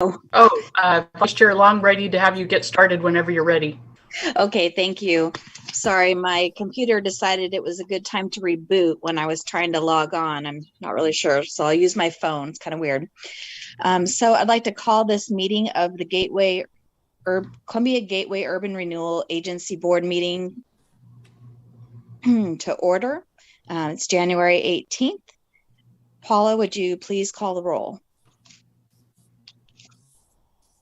Vice Chair Long, ready to have you get started whenever you're ready. Okay, thank you. Sorry, my computer decided it was a good time to reboot when I was trying to log on. I'm not really sure, so I'll use my phone. It's kind of weird. So I'd like to call this meeting of the Columbia Gateway Urban Renewal Agency Board meeting to order. It's January 18th. Paula, would you please call the roll?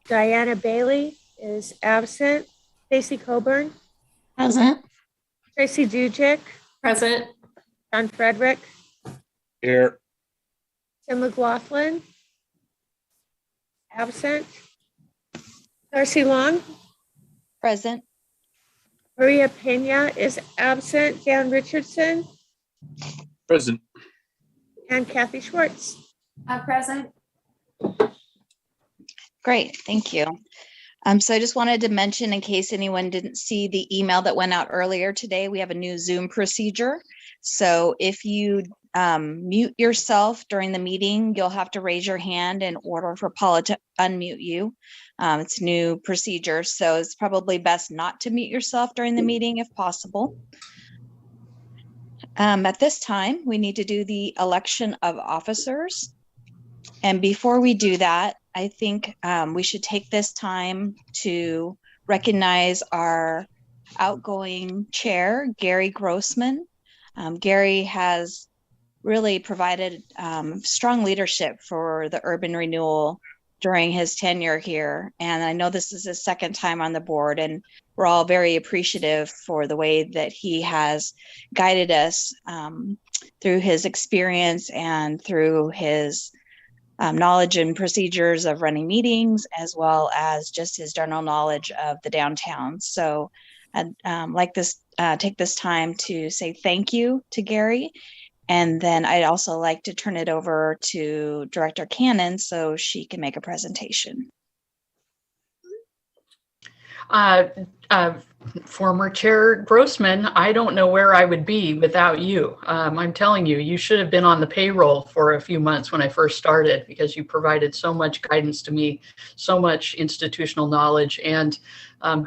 Diana Bailey is absent. Stacy Coburn. Present. Tracy Dujic. Present. John Frederick. Here. Tim McLaughlin. Absent. Darcy Long. Present. Maria Pena is absent. Dan Richardson. Present. And Kathy Schwartz. Present. Great, thank you. So I just wanted to mention, in case anyone didn't see the email that went out earlier today, we have a new Zoom procedure. So if you mute yourself during the meeting, you'll have to raise your hand in order for Paula to unmute you. It's a new procedure, so it's probably best not to mute yourself during the meeting if possible. At this time, we need to do the election of officers. And before we do that, I think we should take this time to recognize our outgoing chair, Gary Grossman. Gary has really provided strong leadership for the urban renewal during his tenure here. And I know this is his second time on the board, and we're all very appreciative for the way that he has guided us through his experience and through his knowledge and procedures of running meetings, as well as just his general knowledge of the downtown. So I'd like this take this time to say thank you to Gary. And then I'd also like to turn it over to Director Cannon so she can make a presentation. Former Chair Grossman, I don't know where I would be without you. I'm telling you, you should have been on the payroll for a few months when I first started, because you provided so much guidance to me, so much institutional knowledge, and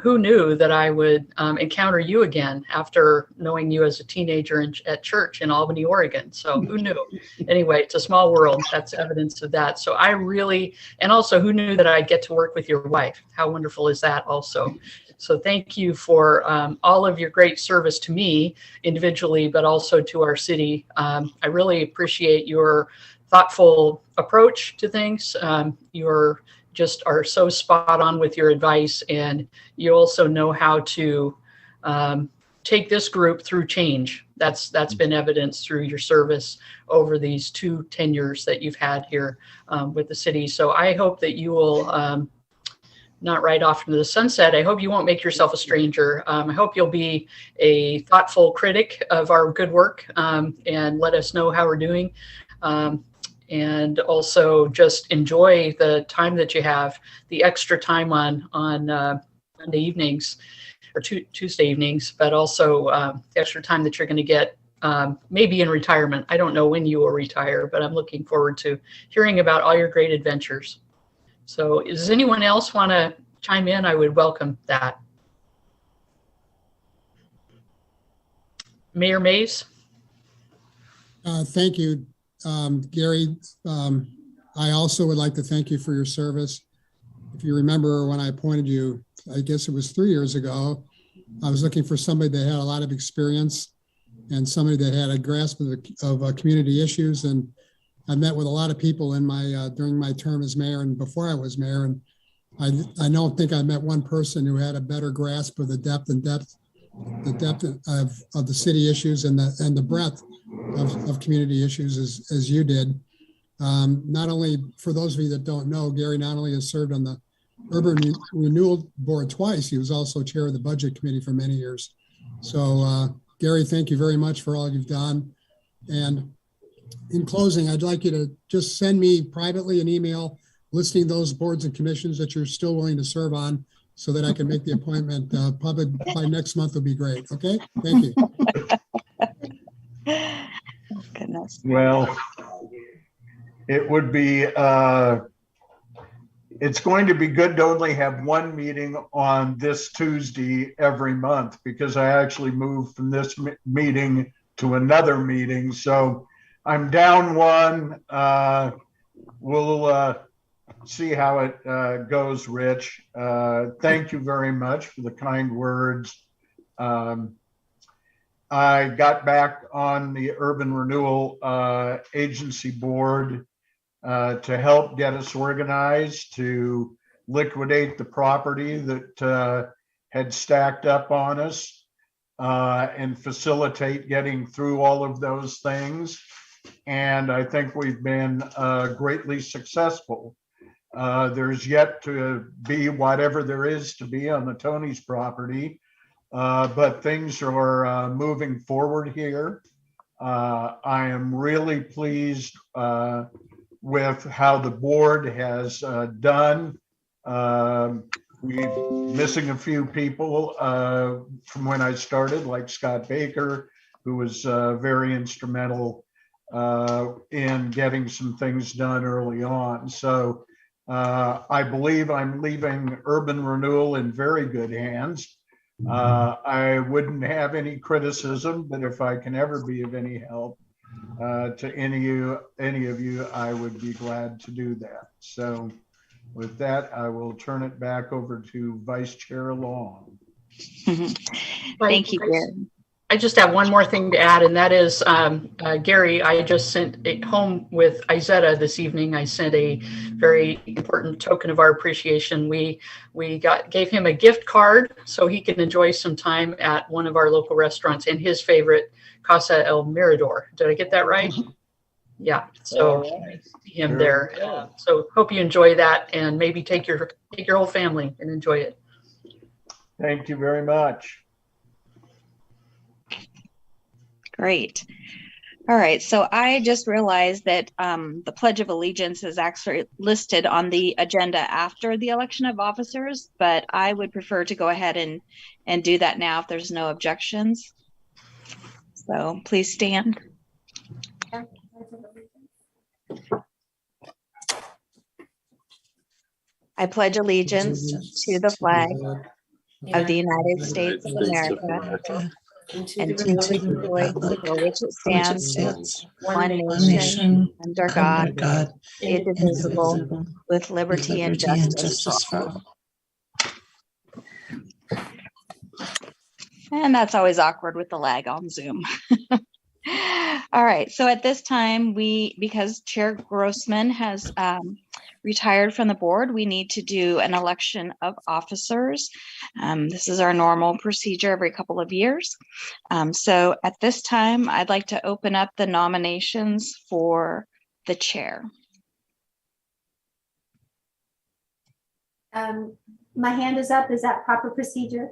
who knew that I would encounter you again after knowing you as a teenager at church in Albany, Oregon. So who knew? Anyway, it's a small world. That's evidence of that. So I really, and also who knew that I'd get to work with your wife? How wonderful is that also? So thank you for all of your great service to me individually, but also to our city. I really appreciate your thoughtful approach to things. You're just are so spot on with your advice, and you also know how to take this group through change. That's been evidenced through your service over these 2 tenures that you've had here with the city. So I hope that you will not ride off into the sunset. I hope you won't make yourself a stranger. I hope you'll be a thoughtful critic of our good work and let us know how we're doing. And also just enjoy the time that you have, the extra time on Monday evenings or Tuesday evenings, but also the extra time that you're going to get maybe in retirement. I don't know when you will retire, but I'm looking forward to hearing about all your great adventures. So does anyone else want to chime in? I would welcome that. Mayor Mays? Thank you, Gary. I also would like to thank you for your service. If you remember when I appointed you, I guess it was 3 years ago, I was looking for somebody that had a lot of experience and somebody that had a grasp of community issues. And I met with a lot of people in my during my term as mayor and before I was mayor, and I don't think I met one person who had a better grasp of the depth of the city issues and the breadth of community issues as you did. Not only, for those of you that don't know, Gary not only has served on the Urban Renewal Board twice, he was also chair of the Budget Committee for many years. So Gary, thank you very much for all you've done. And in closing, I'd like you to just send me privately an email listing those boards and commissions that you're still willing to serve on so that I can make the appointment. Probably by next month will be great. Okay, thank you. Goodness. Well, it would be it's going to be good to only have one meeting on this Tuesday every month, because I actually moved from this meeting to another meeting. So I'm down one. We'll see how it goes, Rich. Thank you very much for the kind words. I got back on the Urban Renewal Agency board to help get us organized to liquidate the property that had stacked up on us and facilitate getting through all of those things. And I think we've been greatly successful. There's yet to be whatever there is to be on the Tony's property, but things are moving forward here. I am really pleased with how the board has done. We're missing a few people from when I started, like Scott Baker, who was very instrumental in getting some things done early on. So I believe I'm leaving Urban Renewal in very good hands. I wouldn't have any criticism, but if I can ever be of any help to any of you, I would be glad to do that. So with that, I will turn it back over to Vice Chair Long. Thank you, Gary. I just have one more thing to add, and that is, Gary, I just sent it home with Izetta this evening. I sent a very important token of our appreciation. We gave him a gift card so he can enjoy some time at one of our local restaurants in his favorite, Casa El Mirador. Did I get that right? Yeah. So see him there. So hope you enjoy that, and maybe take your whole family and enjoy it. Thank you very much. Great. All right. So I just realized that the Pledge of Allegiance is actually listed on the agenda after the election of officers, but I would prefer to go ahead and do that now if there's no objections. So please stand. I pledge allegiance to the flag of the United States of America and to the republic for which it stands, one nation, under God, indivisible, with liberty and justice for all. And that's always awkward with the lag on Zoom. All right, so at this time, because Chair Grossman has retired from the board, we need to do an election of officers. This is our normal procedure every couple of years. So at this time, I'd like to open up the nominations for the chair. My hand is up. Is that proper procedure?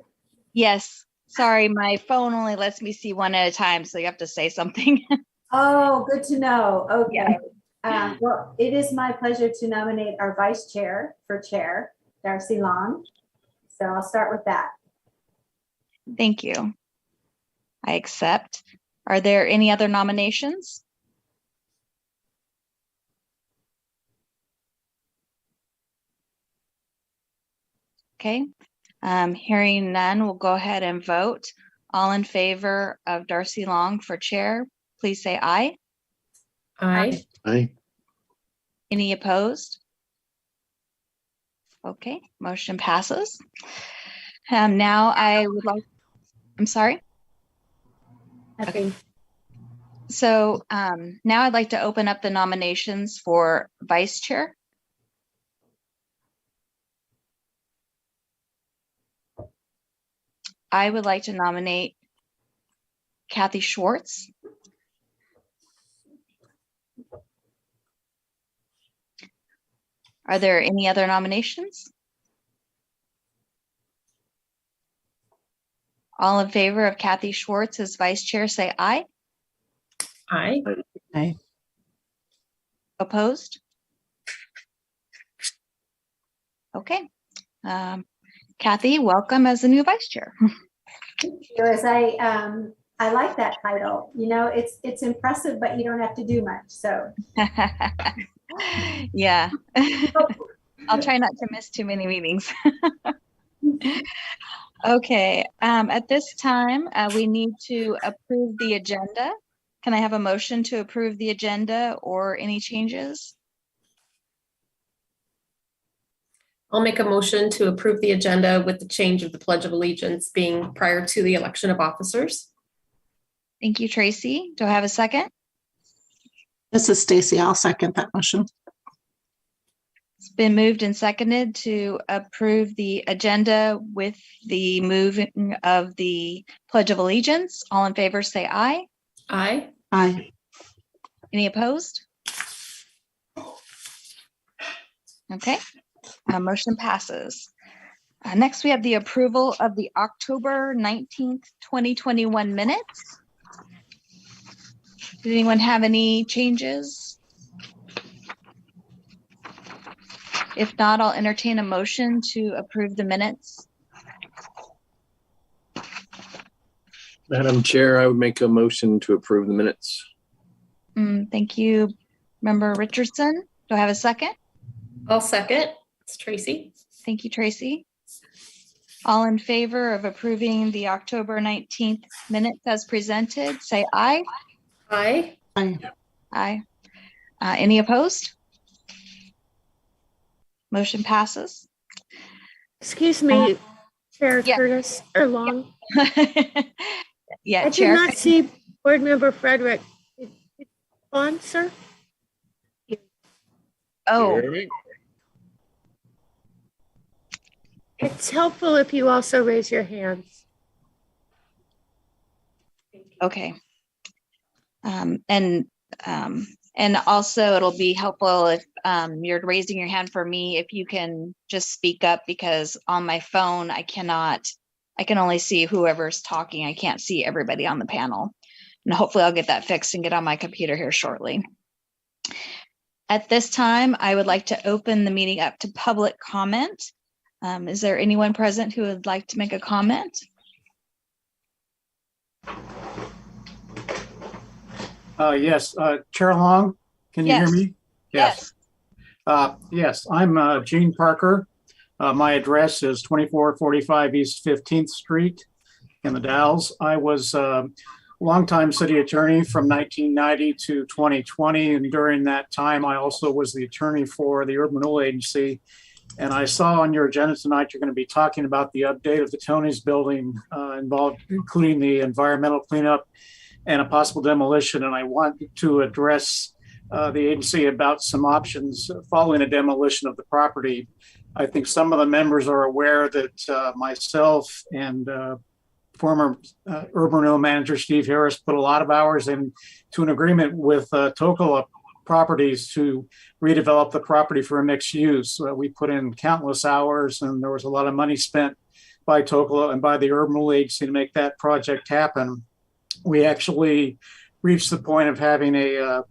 Yes. Sorry, my phone only lets me see one at a time, so you have to say something. Oh, good to know. Okay. Yeah. Well, it is my pleasure to nominate our vice chair for chair, Darcy Long. So I'll start with that. Thank you. I accept. Are there any other nominations? Okay. Hearing none, we'll go ahead and vote. All in favor of Darcy Long for chair, please say aye. Aye. Aye. Any opposed? Okay, motion passes. Now I would like, I'm sorry. Okay. So now I'd like to open up the nominations for vice chair. I would like to nominate Kathy Schwartz. Are there any other nominations? All in favor of Kathy Schwartz as vice chair, say aye. Aye. Aye. Opposed? Okay. Kathy, welcome as the new vice chair. Thank you. As I like that title. You know, it's impressive, but you don't have to do much. So Yeah. I'll try not to miss too many meetings. Okay, at this time, we need to approve the agenda. Can I have a motion to approve the agenda or any changes? I'll make a motion to approve the agenda with the change of the Pledge of Allegiance being prior to the election of officers. Thank you, Tracy. Do I have a second? This is Stacy. I'll second that motion. It's been moved and seconded to approve the agenda with the moving of the Pledge of Allegiance. All in favor, say aye. Aye. Aye. Any opposed? Okay, motion passes. Next, we have the approval of the October 19th, 2021 minutes. Did anyone have any changes? If not, I'll entertain a motion to approve the minutes. Madam Chair, I would make a motion to approve the minutes. Thank you, Member Richardson. Do I have a second? I'll second. It's Tracy. Thank you, Tracy. All in favor of approving the October 19th minutes as presented, say aye. Aye. Aye. Aye. Any opposed? Motion passes. Excuse me, Chair yeah. Curtis or Long. Yeah, I did Chair. not see Board Member Frederick. It's on, sir? Oh, You hear me? It's helpful if you also raise your hands. okay. And also it'll be helpful if you're raising your hand for me, if you can just speak up, because on my phone, I can only see whoever's talking. I can't see everybody on the panel. And hopefully I'll get that fixed and get on my computer here shortly. At this time, I would like to open the meeting up to public comment. Is there anyone present who would like to make a comment? Yes, Chair Long, can you hear Yes. me? Yes. Yes, I'm Gene Parker. My address is 2445 East 15th Street in the Dalles. I was a longtime city attorney from 1990 to 2020. And during that time, I also was the attorney for the Urban Renewal Agency. And I saw on your agenda tonight, you're going to be talking about the update of the Tony's building involved, including the environmental cleanup and a possible demolition. And I want to address the agency about some options following a demolition of the property. I think some of the members are aware that myself and former urban renewal manager Steve Harris put a lot of hours into an agreement with Tocola Properties to redevelop the property for a mixed use. We put in countless hours, and there was a lot of money spent by Tocola and by the Urban Renewal Agency to make that project happen. We actually reached the point of having a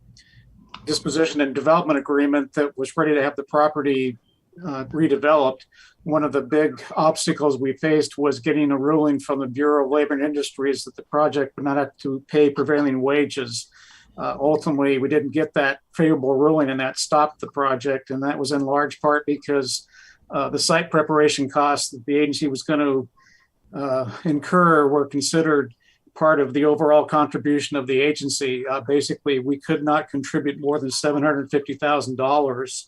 disposition and development agreement that was ready to have the property redeveloped. One of the big obstacles we faced was getting a ruling from the Bureau of Labor and Industries that the project would not have to pay prevailing wages. Ultimately, we didn't get that favorable ruling, and that stopped the project. And that was in large part because the site preparation costs that the agency was going to incur were considered part of the overall contribution of the agency. Basically, we could not contribute more than $750,000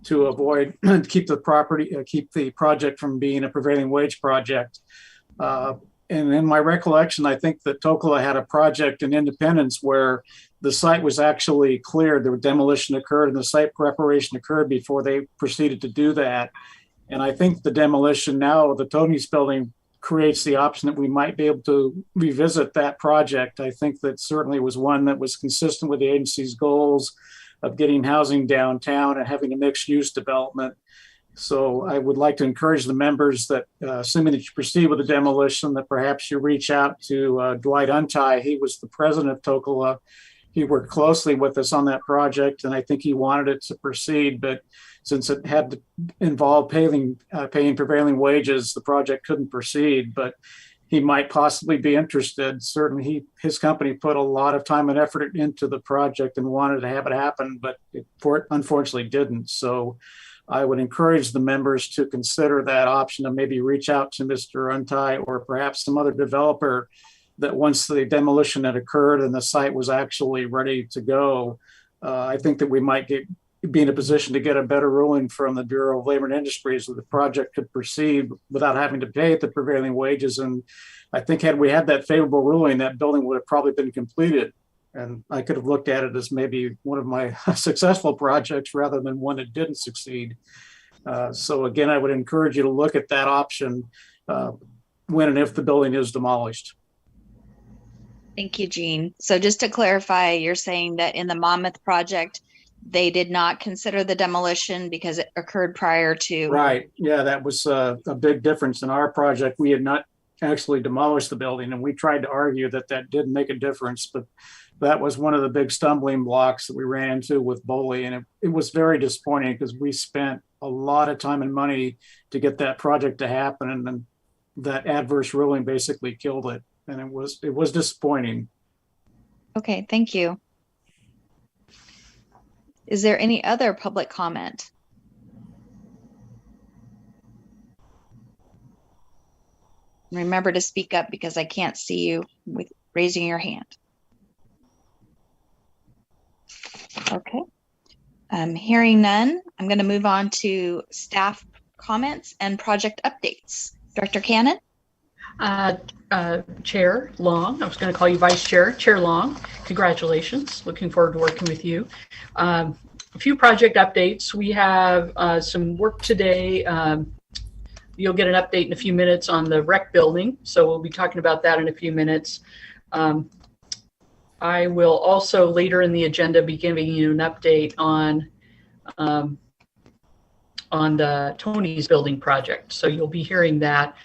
to avoid keep the project from being a prevailing wage project. And in my recollection, I think that Tocola had a project in Independence where the site was actually cleared. The demolition occurred and the site preparation occurred before they proceeded to do that. And I think the demolition now of the Tony's building creates the option that we might be able to revisit that project. I think that certainly was one that was consistent with the agency's goals of getting housing downtown and having a mixed use development. So I would like to encourage the members that, assuming that you proceed with the demolition, that perhaps you reach out to Dwight Untie. He was the president of Tocola. He worked closely with us on that project, and I think he wanted it to proceed. But since it had to involve paying prevailing wages, the project couldn't proceed. But he might possibly be interested. Certainly, his company put a lot of time and effort into the project and wanted to have it happen, but it unfortunately didn't. So I would encourage the members to consider that option and maybe reach out to Mr. Untie or perhaps some other developer that once the demolition had occurred and the site was actually ready to go, I think that we might be in a position to get a better ruling from the Bureau of Labor and Industries that the project could proceed without having to pay the prevailing wages. And I think had we had that favorable ruling, that building would have probably been completed. And I could have looked at it as maybe one of my successful projects rather than one that didn't succeed. So again, I would encourage you to look at that option when and if the building is demolished. Thank you, Gene. So just to clarify, you're saying that in the Monmouth project, they did not consider the demolition because it occurred prior to. Right. Yeah, that was a big difference in our project. We had not actually demolished the building, and we tried to argue that that did make a difference, but that was one of the big stumbling blocks that we ran into with Boley. And it was very disappointing because we spent a lot of time and money to get that project to happen. And then that adverse ruling basically killed it. And it was disappointing. Okay, thank you. Is there any other public comment? Remember to speak up because I can't see you with raising your hand. Okay. Hearing none, I'm going to move on to staff comments and project updates. Director Cannon? Chair Long, I was going to call you Vice Chair. Chair Long, congratulations. Looking forward to working with you. A few project updates. We have some work today. You'll get an update in a few minutes on the rec building, so we'll be talking about that in a few minutes. I will also later in the agenda be giving you an update on the Tony's building project. So you'll be hearing that.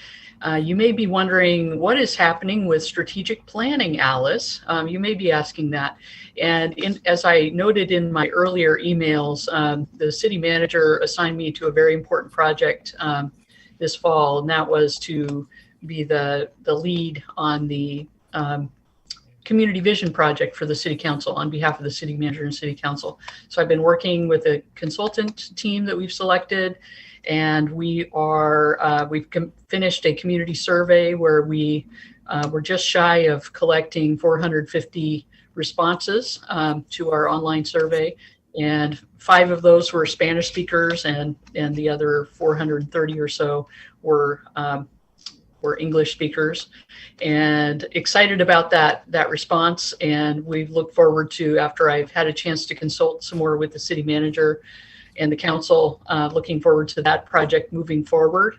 You may be wondering what is happening with strategic planning, Alice. You may be asking that. And as I noted in my earlier emails, the city manager assigned me to a very important project this fall, and that was to be the lead on the community vision project for the city council on behalf of the city manager and city council. So I've been working with a consultant team that we've selected, and we've finished a community survey where we were just shy of collecting 450 responses to our online survey, and 5 of those were Spanish speakers, and the other 430 or so were English speakers. And excited about that response, and we look forward to, after I've had a chance to consult some more with the city manager and the council, looking forward to that project moving forward.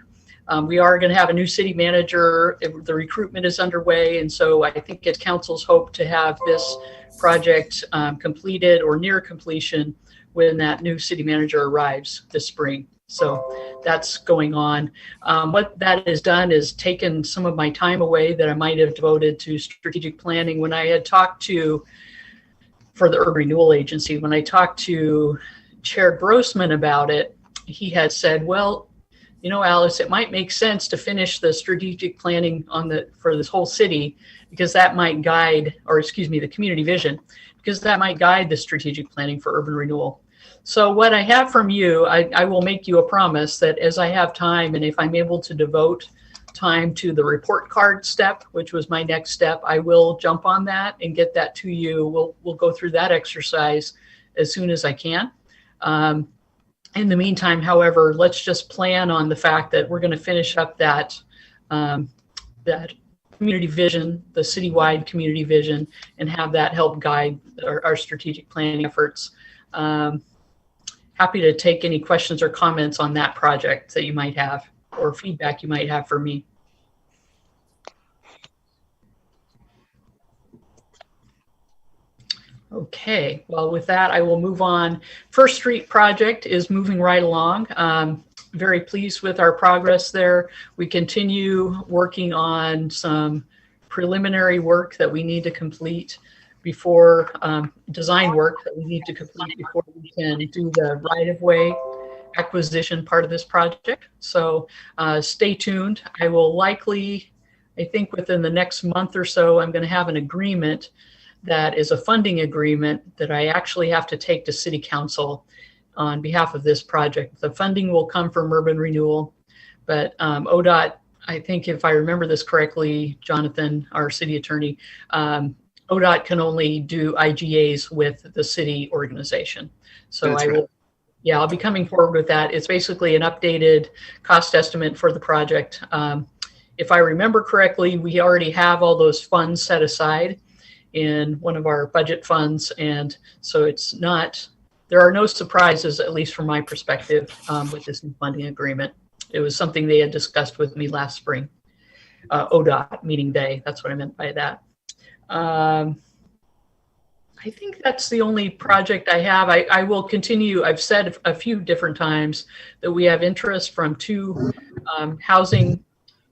We are going to have a new city manager. The recruitment is underway, and so I think it's council's hope to have this project completed or near completion when that new city manager arrives this spring. So that's going on. What that has done is taken some of my time away that I might have devoted to strategic planning. When I had talked to, for the Urban Renewal Agency, when I talked to Chair Grossman about it, he had said, well, you know, Alice, it might make sense to finish the strategic planning for this whole city, because that might guide, or excuse me, the community vision, because that might guide the strategic planning for urban renewal. So what I have from you, I will make you a promise that as I have time, and if I'm able to devote time to the report card step, which was my next step, I will jump on that and get that to you. We'll go through that exercise as soon as I can. In the meantime, however, let's just plan on the fact that we're going to finish up that community vision, the citywide community vision, and have that help guide our strategic planning efforts. Happy to take any questions or comments on that project that you might have, or feedback you might have for me. Okay, well, with that, I will move on. First Street project is moving right along. Very pleased with our progress there. We continue working on some preliminary work that we need to complete before, design work that we need to complete before we can do the right-of-way acquisition part of this project. So stay tuned. I will likely, I think within the next month or so, I'm going to have an agreement that is a funding agreement that I actually have to take to City Council on behalf of this project. The funding will come from Urban Renewal, but ODOT, I think if I remember this correctly, Jonathan, our city attorney, ODOT can only do IGAs with the city organization. So That's I right. will, yeah, I'll be coming forward with that. It's basically an updated cost estimate for the project. If I remember correctly, we already have all those funds set aside in one of our budget funds. And so it's not, there are no surprises, at least from my perspective, with this new funding agreement. It was something they had discussed with me last spring. ODOT, meaning they, that's what I meant by that. I think that's the only project I have. I will continue. I've said a few different times that we have interest from two housing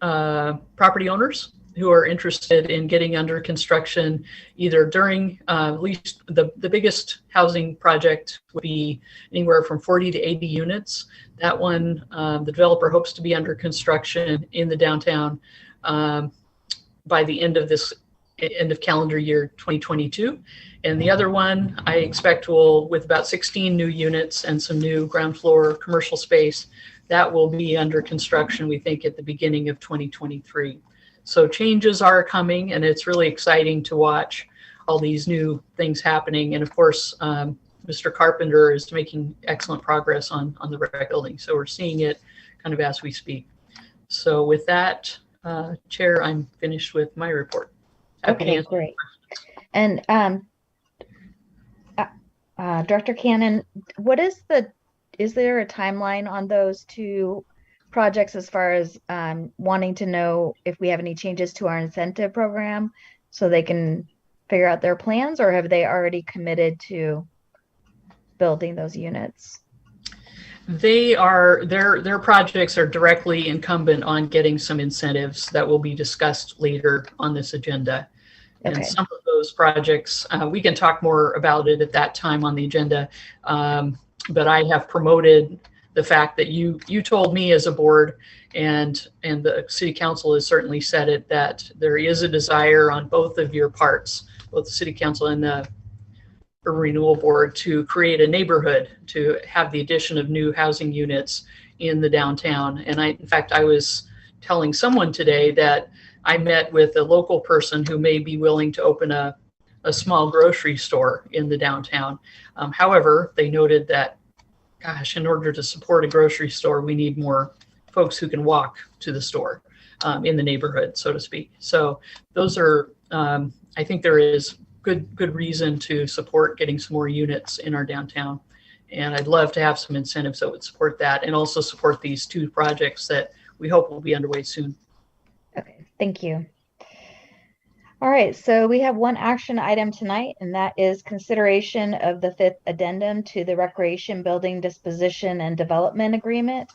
property owners who are interested in getting under construction either during at least the biggest housing project would be anywhere from 40 to 80 units. That one, the developer hopes to be under construction in the downtown by the end of calendar year 2022. And the other one I expect will, with about 16 new units and some new ground floor commercial space, that will be under construction, we think, at the beginning of 2023. So changes are coming, and it's really exciting to watch all these new things happening. And of course, Mr. Carpenter is making excellent progress on the rec building. So we're seeing it kind of as we speak. So with that, Chair, I'm finished with my report. Happy to Okay, answer great. And Director Cannon, is there a timeline on those two projects as far as wanting to know if we have any changes to our incentive program so they can figure out their plans, or have they already committed to building those units? Their projects are directly incumbent on getting some incentives that will be discussed later on this agenda. And Okay. some of those projects, we can talk more about it at that time on the agenda. But I have promoted the fact that you told me as a board, and the city council has certainly said it, that there is a desire on both of your parts, both the city council and the Urban Renewal Board, to create a neighborhood, to have the addition of new housing units in the downtown. And in fact, I was telling someone today that I met with a local person who may be willing to open a small grocery store in the downtown. However, they noted that, gosh, in order to support a grocery store, we need more folks who can walk to the store in the neighborhood, so to speak. So those are, I think there is good reason to support getting some more units in our downtown. And I'd love to have some incentives that would support that, and also support these two projects that we hope will be underway soon. Okay, thank you. All right, so we have one action item tonight, and that is consideration of the 5th addendum to the Recreation Building Disposition and Development Agreement,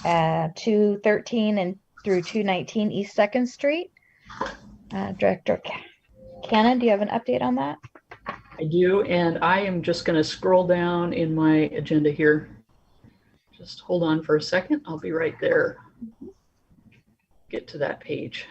213 and through 219 East 2nd Street. Director Cannon, do you have an update on that? I do, and I am just going to scroll down in my agenda here. Just hold on for a second. I'll be right there. Get to that page.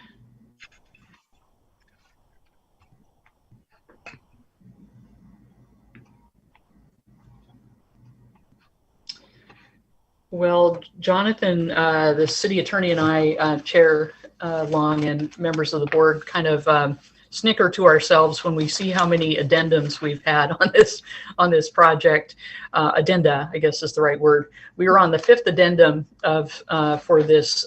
Well, Jonathan, the city attorney, and I, Chair Long, and members of the board, kind of snicker to ourselves when we see how many addendums we've had on this project. Addenda, I guess is the right word. We were on the 5th addendum for this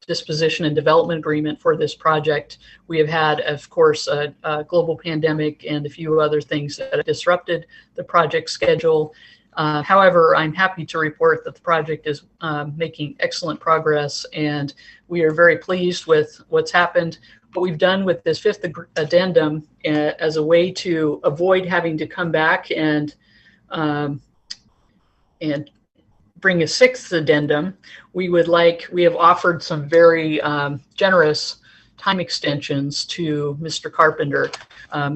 disposition and development agreement for this project. We have had, of course, a global pandemic and a few other things that have disrupted the project schedule. However, I'm happy to report that the project is making excellent progress, and we are very pleased with what's happened. What we've done with this 5th addendum as a way to avoid having to come back and bring a 6th addendum, we have offered some very generous time extensions to Mr. Carpenter.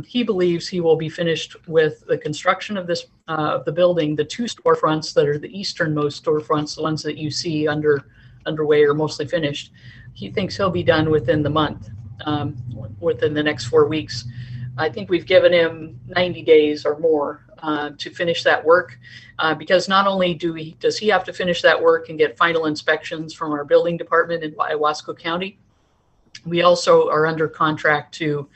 He believes he will be finished with the construction of this the building, the 2 storefronts that are the easternmost storefronts, the ones that you see underway or mostly finished. He thinks he'll be done within the month, within the next 4 weeks. I think we've given him 90 days or more to finish that work, because not only does he have to finish that work and get final inspections from our building department in Wasco County, we also are under contract to,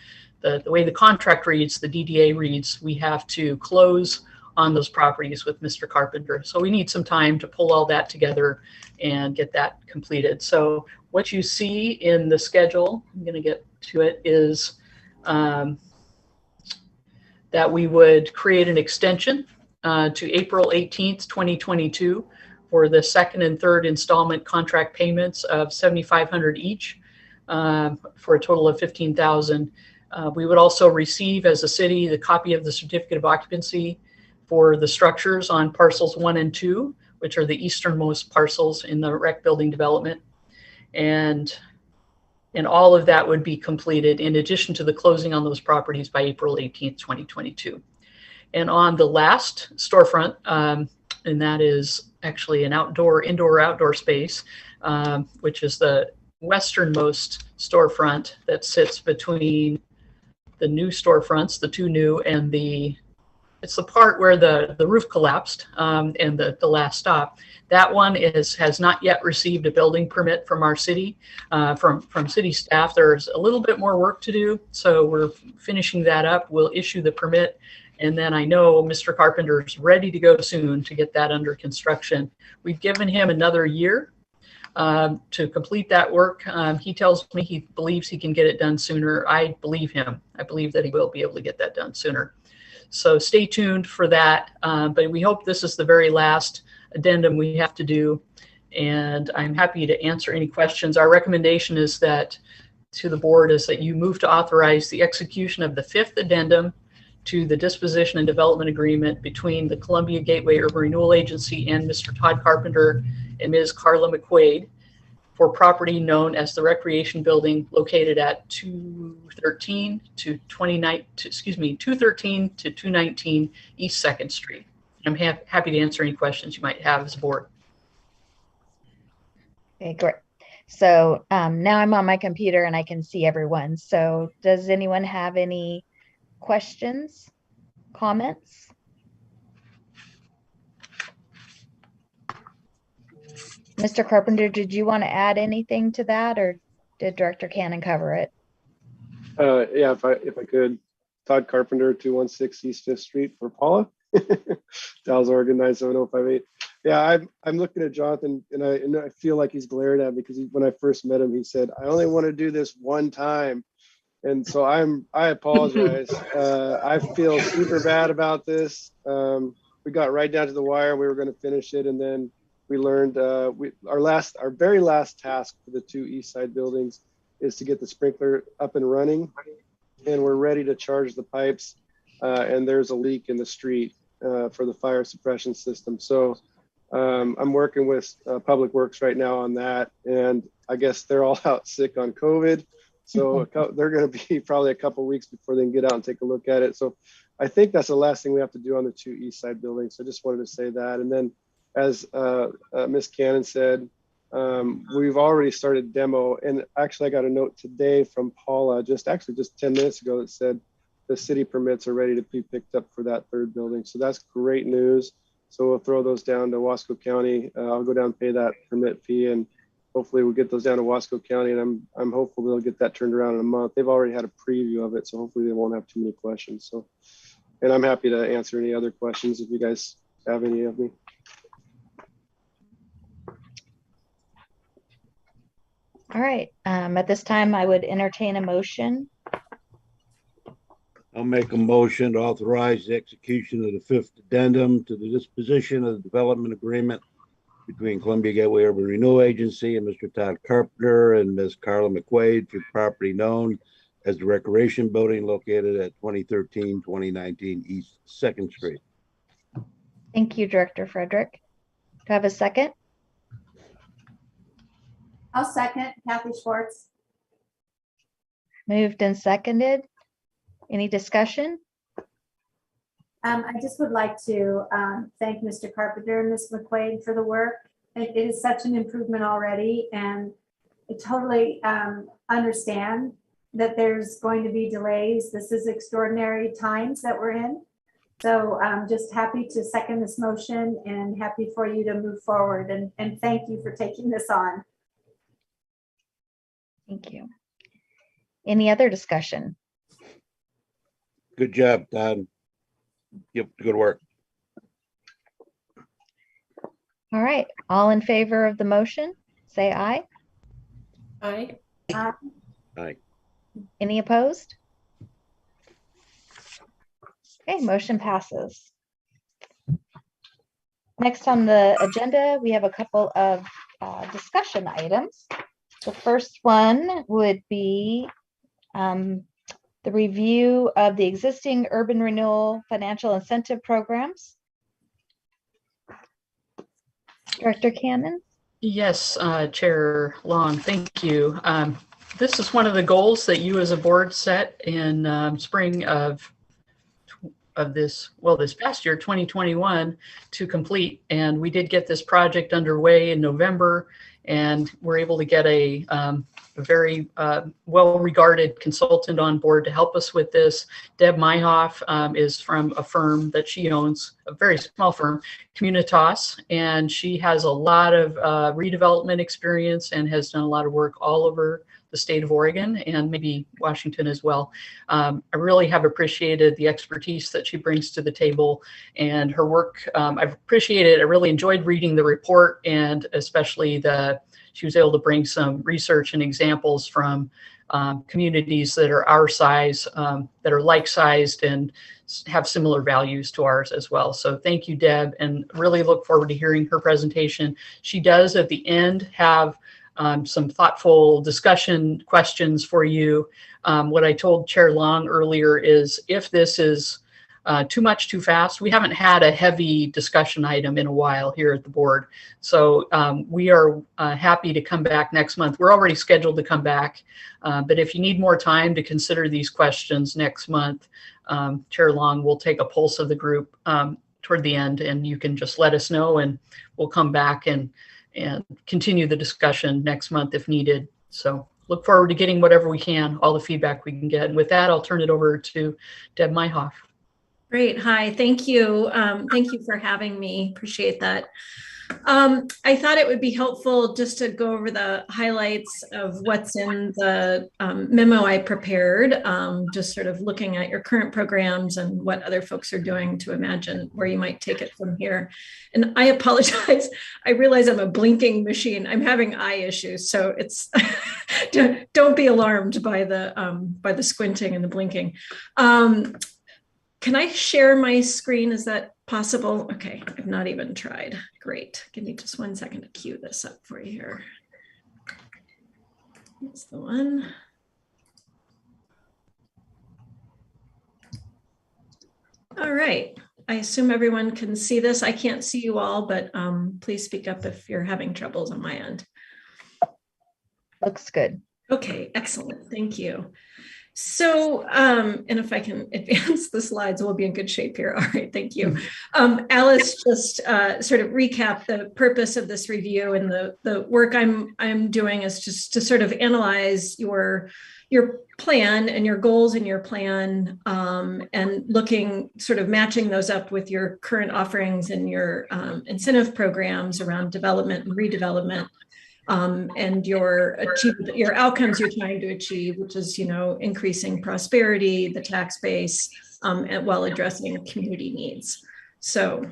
the way the contract reads, the DDA reads, we have to close on those properties with Mr. Carpenter. So we need some time to pull all that together and get that completed. So what you see in the schedule, I'm going to get to it, is that we would create an extension to April 18th, 2022 for the second and third installment contract payments of $7,500 each for a total of $15,000. We would also receive as a city the copy of the certificate of occupancy for the structures on parcels 1 and 2, which are the easternmost parcels in the rec building development. And all of that would be completed in addition to the closing on those properties by April 18th, 2022. And on the last storefront, and that is actually an indoor-outdoor space, which is the westernmost storefront that sits between the new storefronts, the two new, and it's the part where the roof collapsed, and the last stop. That one has not yet received a building permit from our city, from city staff. There's a little bit more work to do, so we're finishing that up. We'll issue the permit, and then I know Mr. Carpenter's ready to go soon to get that under construction. We've given him another year to complete that work. He tells me he believes he can get it done sooner. I believe him. I believe that he will be able to get that done sooner. So stay tuned for that. But we hope this is the very last addendum we have to do. And I'm happy to answer any questions. Our recommendation is that to the board is that you move to authorize the execution of the 5th addendum to the disposition and development agreement between the Columbia Gateway Urban Renewal Agency and Mr. Todd Carpenter and Ms. Carla McQuaid for property known as the Recreation Building located at 213 to 219 East 2nd Street. I'm happy to answer any questions you might have as a board. Okay, great. So now I'm on my computer and I can see everyone. So does anyone have any questions, comments? Mr. Carpenter, did you want to add anything to that, or did Director Cannon cover it? Yeah, if I could. Todd Carpenter, 216 East 5th Street for Paula. Dallas, Oregon 97058. Yeah, I'm looking at Jonathan, and I feel like he's glared at me because when I first met him, he said, "I only want to do this one time," and so I apologize. I feel super bad about this. We got right down to the wire. We were going to finish it, and then we learned our very last task for the 2 east side buildings is to get the sprinkler up and running, and we're ready to charge the pipes. And there's a leak in the street for the fire suppression system. So I'm working with Public Works right now on that, and I guess they're all out sick on COVID. So they're going to be probably a couple weeks before they can get out and take a look at it. So I think that's the last thing we have to do on the 2 east side buildings. So I just wanted to say that. And then as Ms. Cannon said, we've already started demo, and actually I got a note today from Paula just 10 minutes ago that said the city permits are ready to be picked up for that 3rd building. So that's great news. So we'll throw those down to Wasco County. I'll go down and pay that permit fee, and hopefully we'll get those down to Wasco County, and I'm hopeful they'll get that turned around in a month. They've already had a preview of it, so hopefully they won't have too many questions. So, and I'm happy to answer any other questions if you guys have any of me. All right. At this time, I would entertain a motion. I'll make a motion to authorize the execution of the 5th addendum to the disposition of the development agreement between Columbia Gateway Urban Renewal Agency and Mr. Todd Carpenter and Ms. Carla McQuaid for property known as the Recreation Building located at 2019 East 2nd Street. Thank you, Director Frederick. Do I have a second? I'll second. Kathy Schwartz. Moved and seconded. Any discussion? I just would like to thank Mr. Carpenter and Ms. McQuaid for the work. It is such an improvement already, and I totally understand that there's going to be delays. This is extraordinary times that we're in, So I'm just happy to second this motion and happy for you to move forward. And thank you for taking this on. Thank you. Any other discussion? Good job, Todd. Yep, good work. All right, all in favor of the motion, say aye. Aye. Aye. Any opposed? Okay, motion passes. Next on the agenda, we have a couple of discussion items. The first one would be the review of the existing urban renewal financial incentive programs. Director Cannon? Yes, Chair Long, thank you. This is one of the goals that you as a board set in spring of this past year, 2021, to complete. And we did get this project underway in November, and we're able to get a very well-regarded consultant on board to help us with this. Deb Myhoff is from a firm that she owns, a very small firm, Communitas, and she has a lot of redevelopment experience and has done a lot of work all over the state of Oregon and maybe Washington as well. I really have appreciated the expertise that she brings to the table and her work. I've appreciated, I really enjoyed reading the report, and especially she was able to bring some research and examples from communities that are our size, that are like-sized and have similar values to ours as well. So thank you, Deb, and really look forward to hearing her presentation. She does at the end have some thoughtful discussion questions for you. What I told Chair Long earlier is if this is too much too fast, we haven't had a heavy discussion item in a while here at the board. So we are happy to come back next month. We're already scheduled to come back, but if you need more time to consider these questions next month, Chair Long will take a pulse of the group toward the end, and you can just let us know and we'll come back and continue the discussion next month if needed. So look forward to getting whatever we can, all the feedback we can get. And with that, I'll turn it over to Deb Myhoff. Great. Hi, thank you. Thank you for having me. Appreciate that. I thought it would be helpful just to go over the highlights of what's in the memo I prepared, just sort of looking at your current programs and what other folks are doing to imagine where you might take it from here. And I apologize. I realize I'm a blinking machine. I'm having eye issues, so it's don't be alarmed by the squinting and the blinking. Can I share my screen? Is that possible? Okay, I've not even tried. Great. Give me just 1 second to queue this up for you here. That's the one. All right. I assume everyone can see this. I can't see you all, but please speak up if you're having troubles on my end. Looks good. Okay, excellent. Thank you. So, and if I can advance the slides, we'll be in good shape here. All right, thank you. Alice just sort of recapped the purpose of this review, and the work I'm doing is just to sort of analyze your plan and your goals in your plan, and looking, sort of matching those up with your current offerings and your incentive programs around development and redevelopment. And your outcomes you're trying to achieve, which is, increasing prosperity, the tax base, and while addressing community needs. So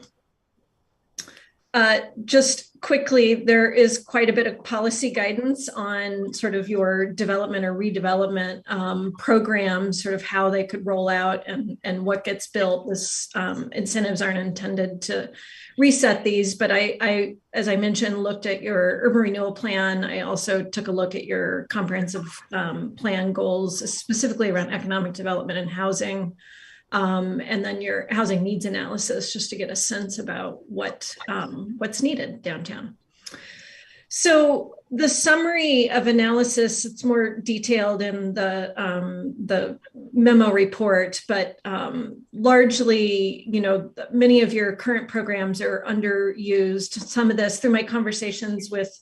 just quickly, there is quite a bit of policy guidance on sort of your development or redevelopment programs, sort of how they could roll out and what gets built. This incentives aren't intended to reset these, but I, as I mentioned, looked at your urban renewal plan. I also took a look at your comprehensive plan goals, specifically around economic development and housing. And then your housing needs analysis, just to get a sense about what's needed downtown. So the summary of analysis, it's more detailed in the memo report, but largely, many of your current programs are underused. Some of this, through my conversations with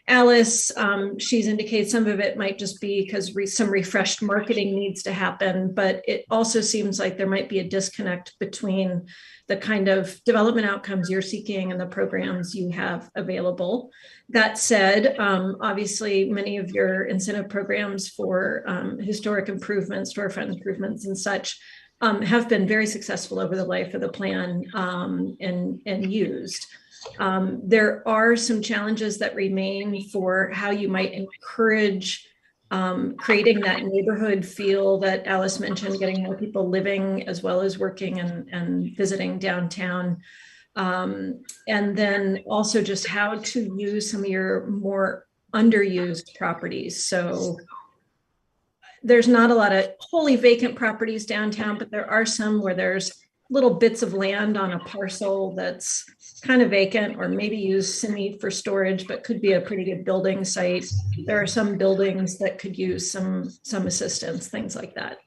Alice, she's indicated some of it might just be because some refreshed marketing needs to happen, but it also seems like there might be a disconnect between the kind of development outcomes you're seeking and the programs you have available. That said, obviously many of your incentive programs for historic improvements, storefront improvements and such have been very successful over the life of the plan and used. There are some challenges that remain for how you might encourage creating that neighborhood feel that Alice mentioned, getting more people living as well as working and visiting downtown. And then also just how to use some of your more underused properties. So there's not a lot of wholly vacant properties downtown, but there are some where there's little bits of land on a parcel that's kind of vacant or maybe used semi for storage, but could be a pretty good building site. There are some buildings that could use some assistance, things like that.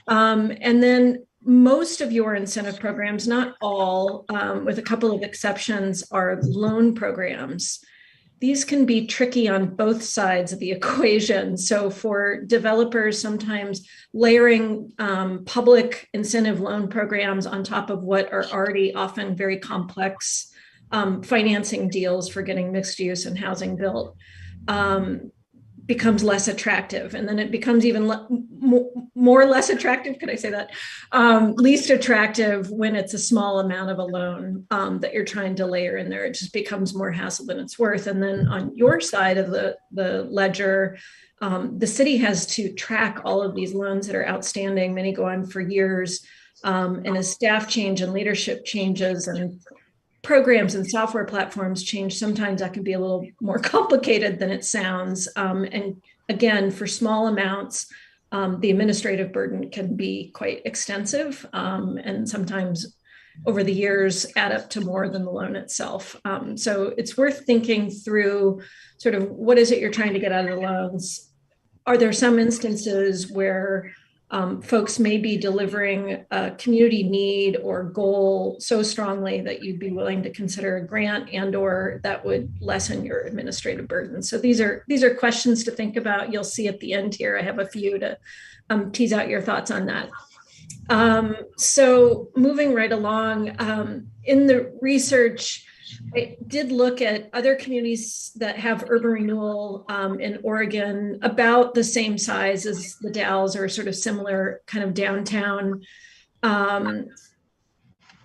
And then most of your incentive programs, not all, with a couple of exceptions, are loan programs. These can be tricky on both sides of the equation. So for developers, sometimes layering public incentive loan programs on top of what are already often very complex financing deals for getting mixed use and housing built becomes less attractive. And then it becomes even more less attractive, could I say that? Least attractive when it's a small amount of a loan that you're trying to layer in there. It just becomes more hassle than it's worth. And then on your side of the ledger, the city has to track all of these loans that are outstanding. Many go on for years. And as staff change and leadership changes and programs and software platforms change, sometimes that can be a little more complicated than it sounds. And again, for small amounts, the administrative burden can be quite extensive and sometimes over the years add up to more than the loan itself. So it's worth thinking through sort of what is it you're trying to get out of the loans? Are there some instances where folks may be delivering a community need or goal so strongly that you'd be willing to consider a grant and or that would lessen your administrative burden? So these are questions to think about. You'll see at the end here, I have a few to tease out your thoughts on that. So moving right along, in the research, I did look at other communities that have urban renewal in Oregon about the same size as the Dalles or sort of similar kind of downtown.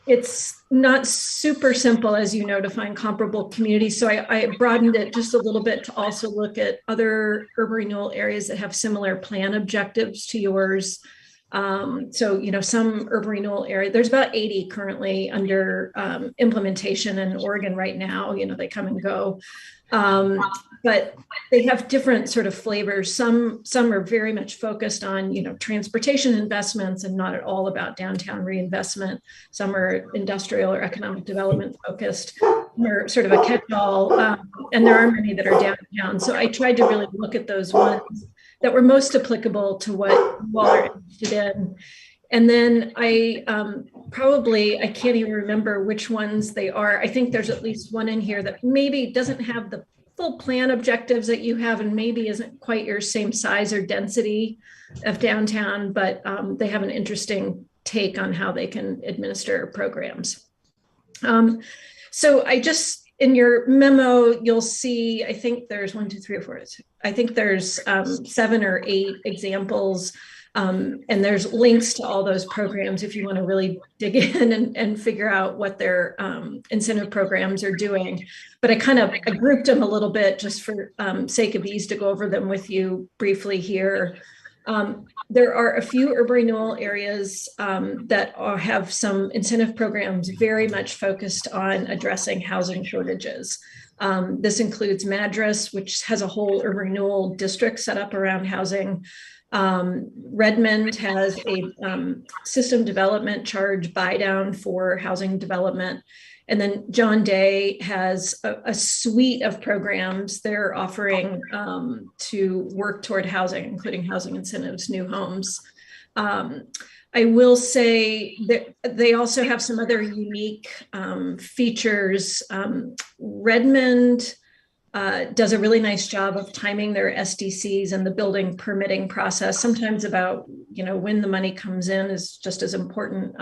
It's not super simple, as you know, to find comparable communities. So I broadened it just a little bit to also look at other urban renewal areas that have similar plan objectives to yours. So, you know, some urban renewal area, there's about 80 currently under implementation in Oregon right now. You know, they come and go, but they have different sort of flavors. Some are very much focused on, you know, transportation investments and not at all about downtown reinvestment. Some are industrial or economic development focused. They're sort of a catch-all, and there are many that are downtown. So I tried to really look at those ones that were most applicable to what you all are interested in. And then I can't even remember which ones they are. I think there's at least one in here that maybe doesn't have the full plan objectives that you have and maybe isn't quite your same size or density of downtown, but they have an interesting take on how they can administer programs. So I just, in your memo, you'll see, I think there's 1, 2, 3, or 4. I think there's 7 or 8 examples, and there's links to all those programs if you want to really dig in and figure out what their incentive programs are doing. But I grouped them a little bit just for sake of ease to go over them with you briefly here. There are a few urban renewal areas that have some incentive programs very much focused on addressing housing shortages. This includes Madras, which has a whole urban renewal district set up around housing. Redmond has a system development charge buy down for housing development. And then John Day has a suite of programs they're offering to work toward housing, including housing incentives, new homes. I will say that they also have some other unique features. Redmond does a really nice job of timing their SDCs and the building permitting process. Sometimes about, when the money comes in is just as important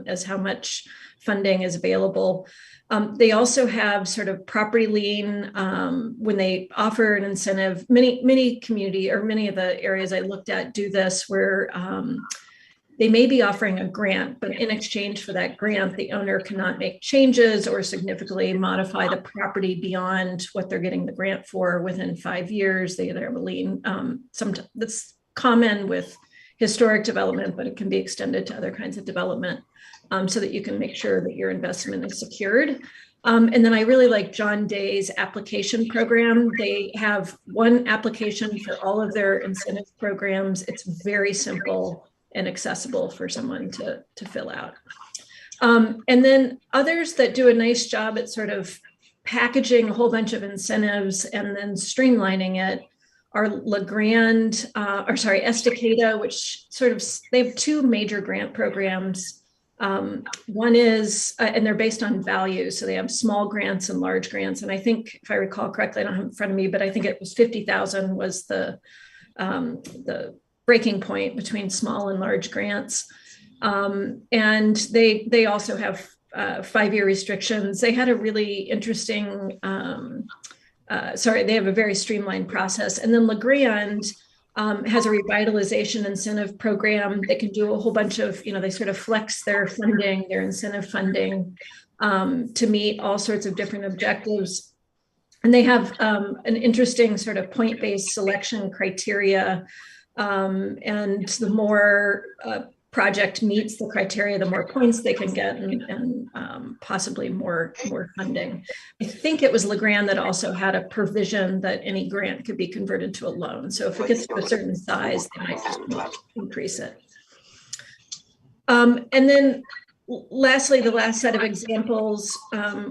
as how much funding is available. They also have sort of property lien when they offer an incentive. Many community or many of the areas I looked at do this where they may be offering a grant, but in exchange for that grant, the owner cannot make changes or significantly modify the property beyond what they're getting the grant for within 5 years. They either have a lien. That's common with historic development, but it can be extended to other kinds of development so that you can make sure that your investment is secured. And then I really like John Day's application program. They have one application for all of their incentive programs. It's very simple and accessible for someone to fill out. And then others that do a nice job at sort of packaging a whole bunch of incentives and then streamlining it are Estacada, which they have two major grant programs. One is, and they're based on value. So they have small grants and large grants. And I think, if I recall correctly, I don't have it in front of me, but I think it was 50,000 was the breaking point between small and large grants. And they also have 5-year restrictions. They had a really interesting, they have a very streamlined process. And then LeGrand has a revitalization incentive program. They can do a whole bunch of, they sort of flex their funding, their incentive funding to meet all sorts of different objectives. And they have an interesting sort of point-based selection criteria. And the more project meets the criteria, the more points they can get and possibly more funding. I think it was LeGrand that also had a provision that any grant could be converted to a loan. So if it gets to a certain size, they might just increase it. And then lastly, the last set of examples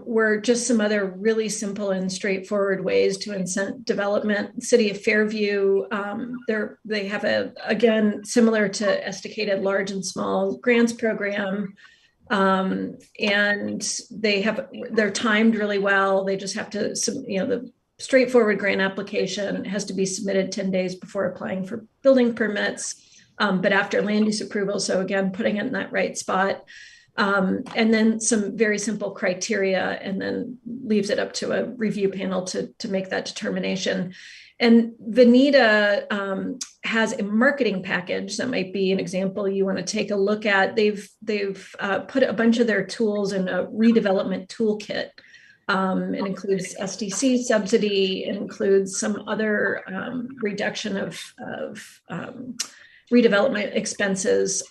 were just some other really simple and straightforward ways to incent development. City of Fairview, they have again, similar to Estacada, large and small grants program. And they're timed really well. They just have to, the straightforward grant application has to be submitted 10 days before applying for building permits, but after land use approval. So again, putting it in that right spot. And then some very simple criteria, and then leaves it up to a review panel to make that determination. And Veneta has a marketing package that might be an example you want to take a look at. They've put a bunch of their tools in a redevelopment toolkit. It includes SDC subsidy, it includes some other reduction of redevelopment expenses.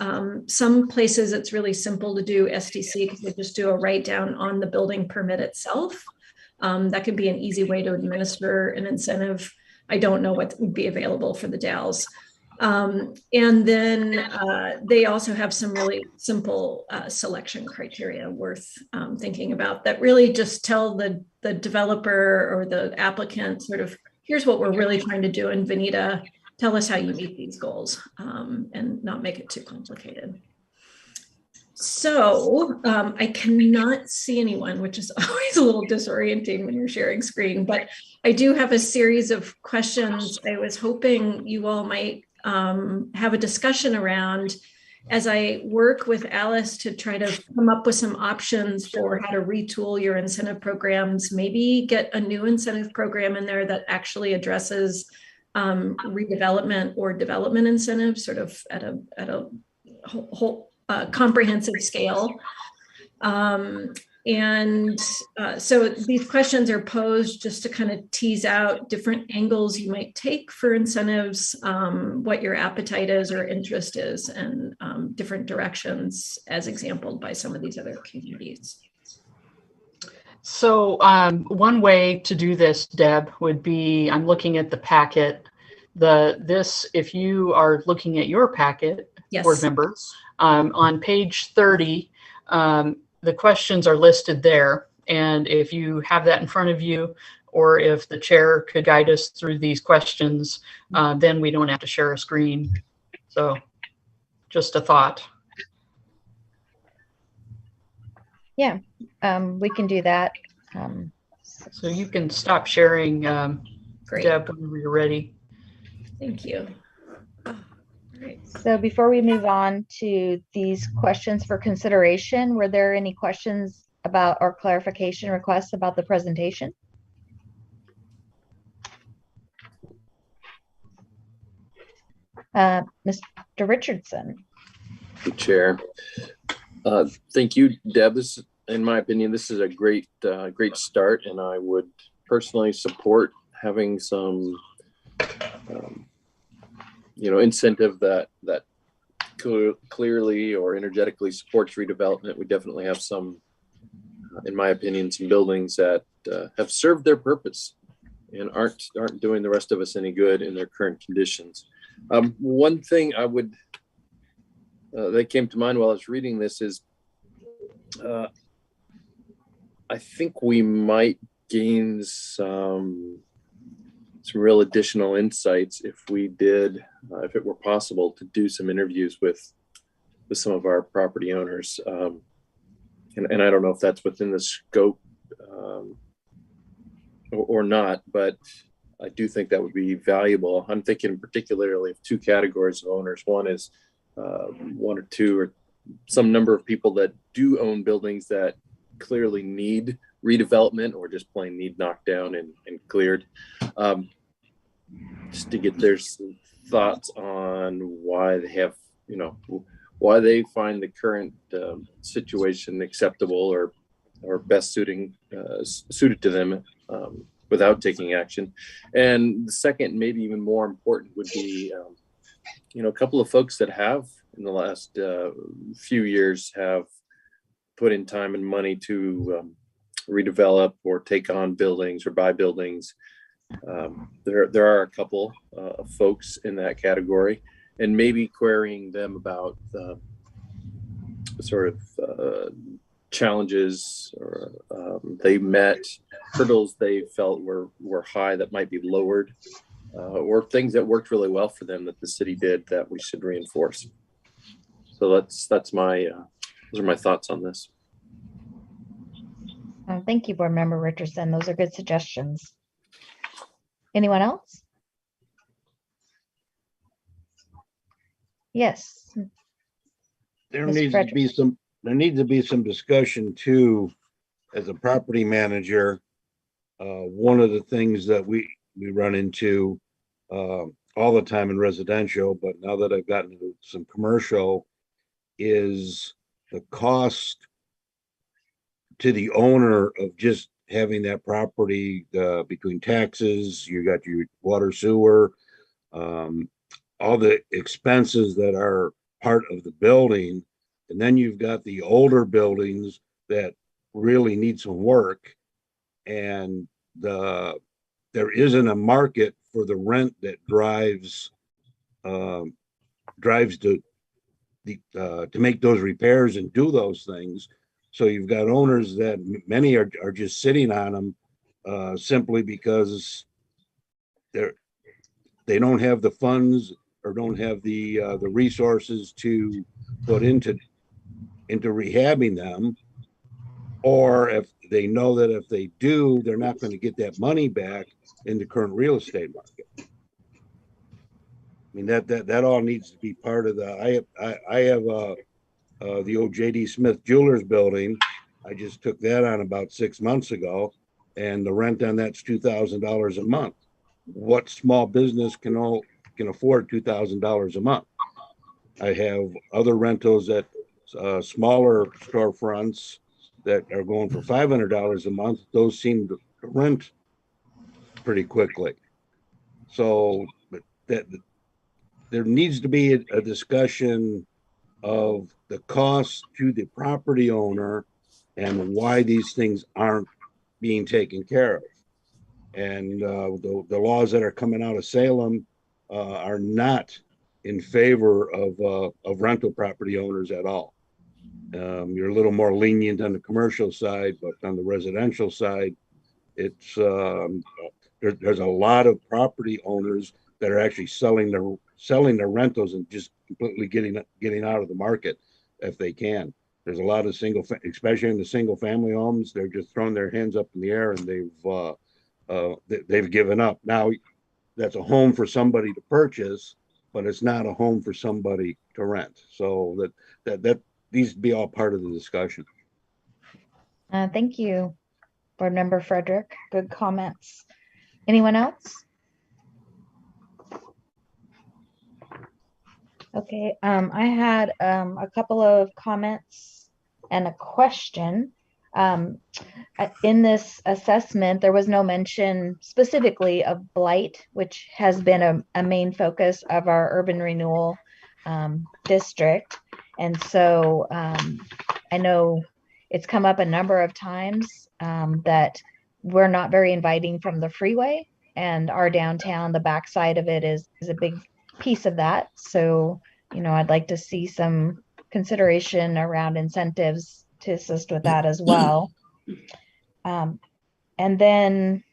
Some places it's really simple to do SDC because they just do a write down on the building permit itself. That could be an easy way to administer an incentive. I don't know what would be available for the DALs. And then they also have some really simple selection criteria worth thinking about that really just tell the developer or the applicant sort of, here's what we're really trying to do in Veneta. Tell us how you meet these goals and not make it too complicated. So I cannot see anyone, which is always a little disorienting when you're sharing screen, but I do have a series of questions I was hoping you all might have a discussion around as I work with Alice to try to come up with some options for how to retool your incentive programs, maybe get a new incentive program in there that actually addresses redevelopment or development incentives sort of at a whole comprehensive scale. So these questions are posed just to kind of tease out different angles you might take for incentives, what your appetite is or interest is, and different directions as exampled by some of these other communities. So one way to do this, Deb, would be, I'm looking at the packet. If you are looking at your packet, yes, board member, on page 30, the questions are listed there. And if you have that in front of you, or if the chair could guide us through these questions, then we don't have to share a screen. So just a thought. Yeah, we can do that. So you can stop sharing, Great. Deb, whenever you're ready. Thank you. All right. So before we move on to these questions for consideration, were there any questions about or clarification requests about the presentation? Mr. Richardson. Chair. Thank you, Deb. This, in my opinion, this is a great start, and I would personally support having some, incentive that clearly or energetically supports redevelopment. We definitely have some, in my opinion, some buildings that have served their purpose and aren't doing the rest of us any good in their current conditions. One thing I would that came to mind while I was reading this is I think we might gain some real additional insights if we did, if it were possible, to do some interviews with some of our property owners. And I don't know if that's within the scope or not, but I do think that would be valuable. I'm thinking particularly of two categories of owners. One is one or two or some number of people that do own buildings that clearly need redevelopment or just plain need knocked down and cleared. Just to get their thoughts on why they have, why they find the current situation acceptable or best suited to them without taking action. And the second, maybe even more important, would be a couple of folks that have in the last few years have put in time and money to redevelop or take on buildings or buy buildings. There are a couple of folks in that category, and maybe querying them about sort of challenges or they met, hurdles they felt were high that might be lowered, or things that worked really well for them that the city did that we should reinforce. So that's my those are my thoughts on this. Thank you, Board Member Richardson. Those are good suggestions. Anyone else? Yes. There Ms. needs Frederick. to be some discussion too, as a property manager. One of the things that we run into all the time in residential, but now that I've gotten into some commercial, is the cost to the owner of just having that property, between taxes, you got your water, sewer, all the expenses that are part of the building. And then you've got the older buildings that really need some work. And there isn't a market for the rent that drives to make those repairs and do those things. So you've got owners that many are just sitting on them simply because they don't have the funds or don't have the resources to put into rehabbing them, or if they know that if they do, they're not going to get that money back in the current real estate market. I mean, that all needs to be part of the. I have the old J.D. Smith Jewelers building. I just took that on about 6 months ago, and the rent on that's $2,000 a month. What small business can afford $2,000 a month? I have other rentals at smaller storefronts that are going for $500 a month. Those seem to rent pretty quickly. So that there needs to be a discussion of the cost to the property owner and why these things aren't being taken care of. And the laws that are coming out of Salem are not in favor of rental property owners at all. You're a little more lenient on the commercial side, but on the residential side, it's there's a lot of property owners that are actually selling their rentals and just completely getting out of the market if they can. There's a lot of especially in the single family homes, they're just throwing their hands up in the air and they've given up. Now that's a home for somebody to purchase, but it's not a home for somebody to rent. So that needs to be all part of the discussion. Thank you, Board Member Frederick. Good comments. Anyone else? Okay, I had a couple of comments and a question. In this assessment, there was no mention specifically of blight, which has been a main focus of our urban renewal district. And so I know it's come up a number of times that we're not very inviting from the freeway, and our downtown, the backside of it is a big piece of that. So, I'd like to see some consideration around incentives to assist with that as well. And then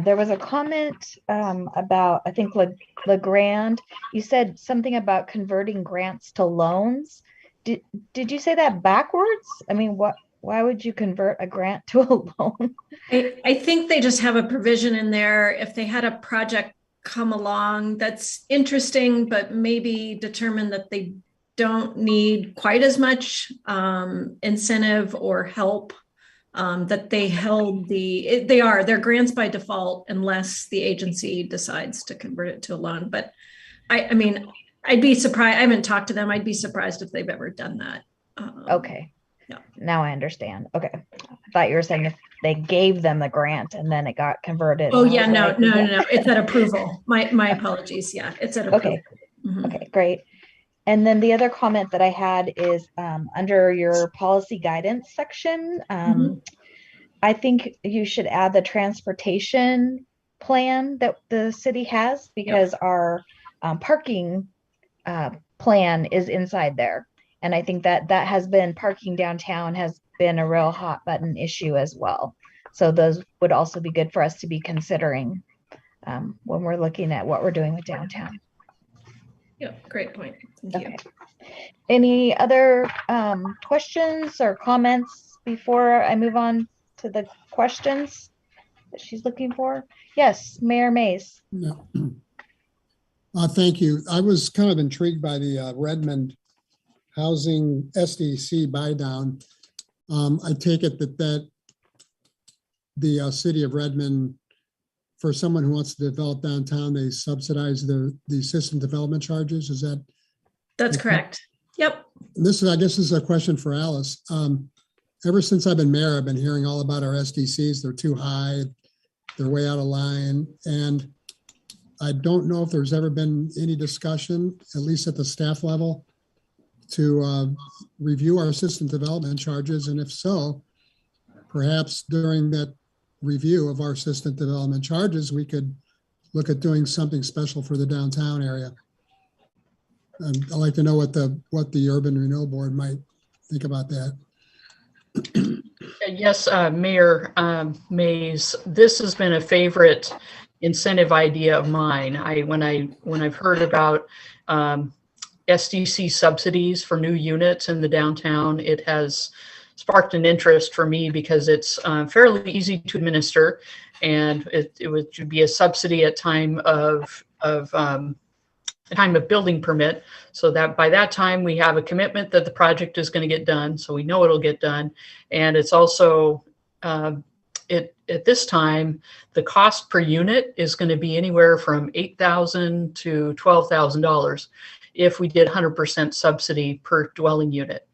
there was a comment about, I think, LeGrand. You said something about converting grants to loans. Did you say that backwards? I mean, why would you convert a grant to a loan? I think they just have a provision in there. If they had a project come along that's interesting, but maybe determine that they don't need quite as much incentive or help, that they held they're grants by default unless the agency decides to convert it to a loan. But I mean, I'd be surprised. I haven't talked to them. I'd be surprised if they've ever done that. Okay. Yeah. Now I understand. Okay. I thought you were saying if they gave them the grant and then it got converted. Oh yeah, no. It's at approval. My apologies. Yeah, it's at approval. Okay. Okay, great. And then the other comment that I had is under your policy guidance section, I think you should add the transportation plan that the city has, because our parking plan is inside there. And I think that has been, parking downtown has been a real hot button issue as well. So those would also be good for us to be considering when we're looking at what we're doing with downtown. Yeah, great point. Thank you. Any other questions or comments before I move on to the questions that she's looking for? Yes, Mayor Mays. No. Thank you. I was kind of intrigued by the Redmond housing SDC buy down. I take it that the city of Redmond, for someone who wants to develop downtown, they subsidize the system development charges. Is that? That's correct. Yep. And this is, I guess, this is a question for Alice. Ever since I've been mayor, I've been hearing all about our SDCs. They're too high. They're way out of line. And I don't know if there's ever been any discussion, at least at the staff level, to review our system development charges. And if so, perhaps during that review of our system development charges, we could look at doing something special for the downtown area. I'd like to know what the Urban Renewal Board might think about that. Yes, Mayor Mays, this has been a favorite incentive idea of mine. When I've heard about SDC subsidies for new units in the downtown, it has sparked an interest for me because it's fairly easy to administer, and it would be a subsidy at time of building permit, so that by that time we have a commitment that the project is going to get done, so we know it'll get done. And it's also at this time the cost per unit is going to be anywhere from $8,000 to $12,000 if we did 100% subsidy per dwelling unit.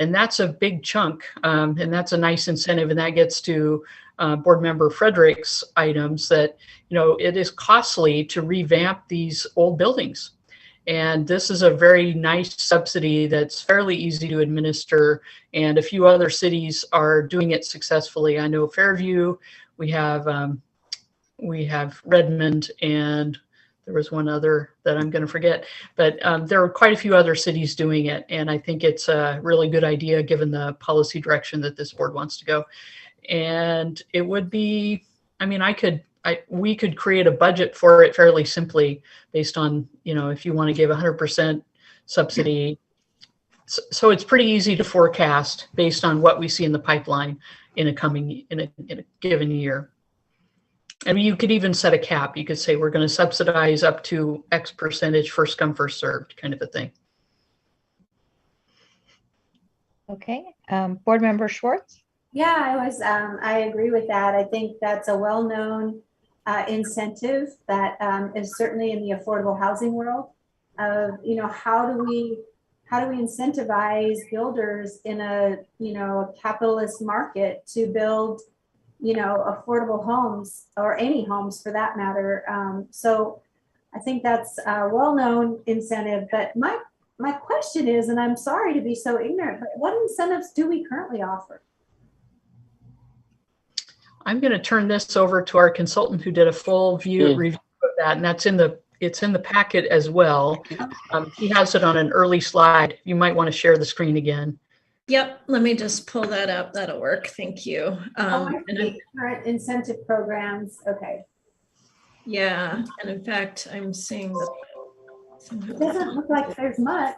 And that's a big chunk, and that's a nice incentive. And that gets to Board Member Frederick's items that, it is costly to revamp these old buildings. And this is a very nice subsidy that's fairly easy to administer. And a few other cities are doing it successfully. I know Fairview, we have Redmond, and there was one other that I'm going to forget, but there are quite a few other cities doing it. And I think it's a really good idea given the policy direction that this board wants to go. And it would be, we could create a budget for it fairly simply based on, if you want to give 100% subsidy So it's pretty easy to forecast based on what we see in the pipeline in a given year. I mean, you could even set a cap. You could say we're going to subsidize up to X percentage, first come, first served, kind of a thing. Okay, Board Member Schwartz? Yeah, I agree with that. I think that's a well-known incentive that is certainly in the affordable housing world of, how do we incentivize builders in a capitalist market to build, affordable homes, or any homes for that matter. So I think that's a well-known incentive, but my question is, and I'm sorry to be so ignorant, but what incentives do we currently offer? I'm going to turn this over to our consultant who did a full review of that, and it's in the packet as well. He has it on an early slide. You might want to share the screen again. Yep, let me just pull that up. That'll work. Thank you. Current incentive programs. Okay. Yeah, and in fact, I'm seeing that. It doesn't look like there's much.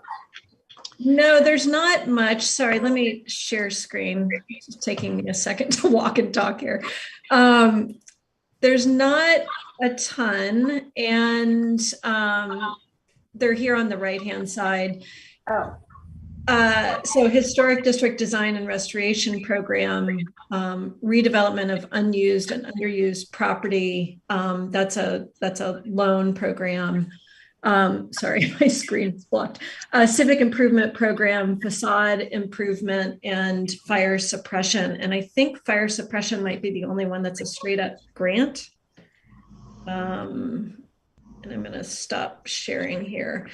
No, there's not much. Sorry, let me share screen. It's taking me a second to walk and talk here. There's not a ton, and they're here on the right-hand side. Oh. So historic district design and restoration program, redevelopment of unused and underused property. That's a loan program. Sorry, my screen's blocked. Civic improvement program, facade improvement, and fire suppression. And I think fire suppression might be the only one that's a straight up grant. And I'm going to stop sharing here.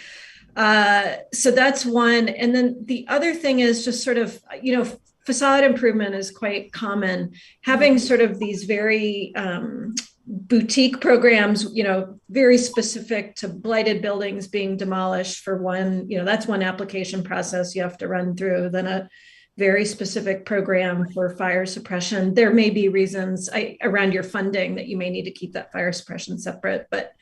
So that's one. And then the other thing is just sort of, facade improvement is quite common. Having sort of these very boutique programs, very specific to blighted buildings being demolished for one, that's one application process you have to run through, then a very specific program for fire suppression. There may be reasons around your funding that you may need to keep that fire suppression separate, but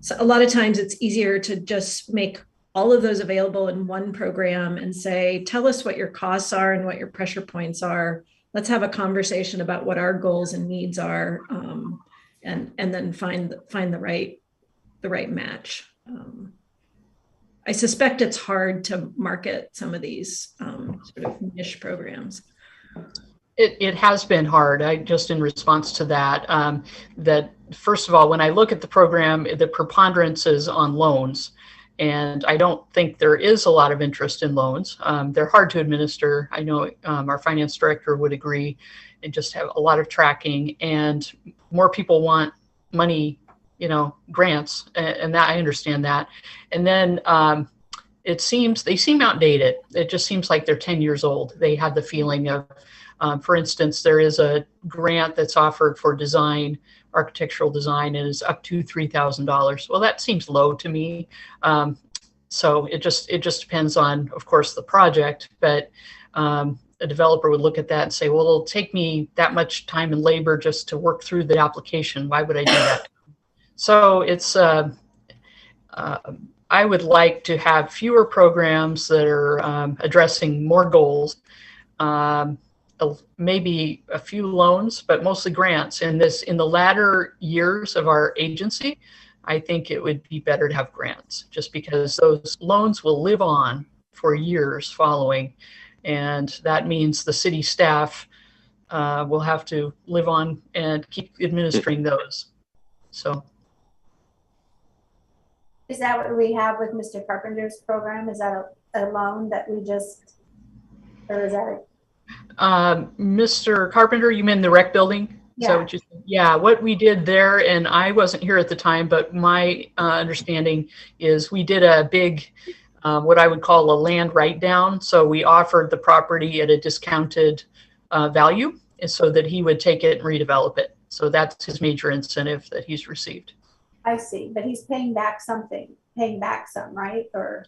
so a lot of times it's easier to just make all of those available in one program and say, tell us what your costs are and what your pressure points are. Let's have a conversation about what our goals and needs are. And then find the right match. I suspect it's hard to market some of these sort of niche programs. It has been hard. Just in response to that, that first of all, when I look at the program, the preponderance is on loans, and I don't think there is a lot of interest in loans. They're hard to administer. I know our finance director would agree, and just have a lot of tracking, and more people want money, grants, and that I understand that. And then they seem outdated. It just seems like they're 10 years old. They have the feeling of, for instance, there is a grant that's offered for design, architectural design, and is up to $3,000. Well, that seems low to me. So it just depends on, of course, the project, but a developer would look at that and say, well, it'll take me that much time and labor just to work through the application. Why would I do that? So it's, I would like to have fewer programs that are addressing more goals, maybe a few loans, but mostly grants. In the latter years of our agency, I think it would be better to have grants, just because those loans will live on for years following. And that means the city staff will have to live on and keep administering those. So. Is that what we have with Mr. Carpenter's program? Is that a loan that we just, or is that Mr. Carpenter, you mean the rec building? Yeah. Is that what you said? Yeah, what we did there, and I wasn't here at the time, but my understanding is we did a big, what I would call a land write-down. So we offered the property at a discounted value, and so that he would take it and redevelop it. So that's his major incentive that he's received. I see, but he's paying back some, right? Or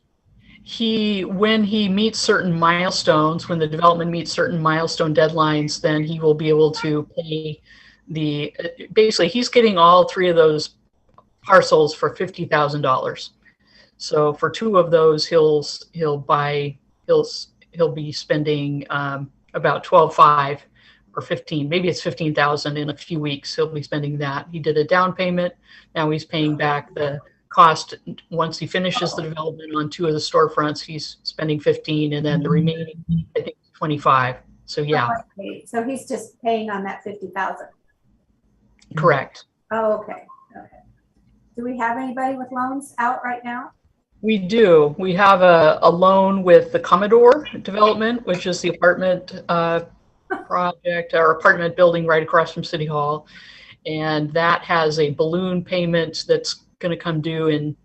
when he meets certain milestones, when the development meets certain milestone deadlines, then he will be able to pay basically he's getting all three of those parcels for $50,000. So for two of those, he'll buy he'll be spending about 12.5 or 15, maybe it's 15,000 in a few weeks. He'll be spending that. He did a down payment. Now he's paying back the cost once he finishes the development on 2 of the storefronts. He's spending 15, and then the remaining, I think, 25. So yeah. Oh, okay. So he's just paying on that 50,000. Correct. Oh, okay. Okay. Do we have anybody with loans out right now? We do. We have a loan with the Commodore Development, which is the apartment project or apartment building right across from City Hall. And that has a balloon payment that's going to come due in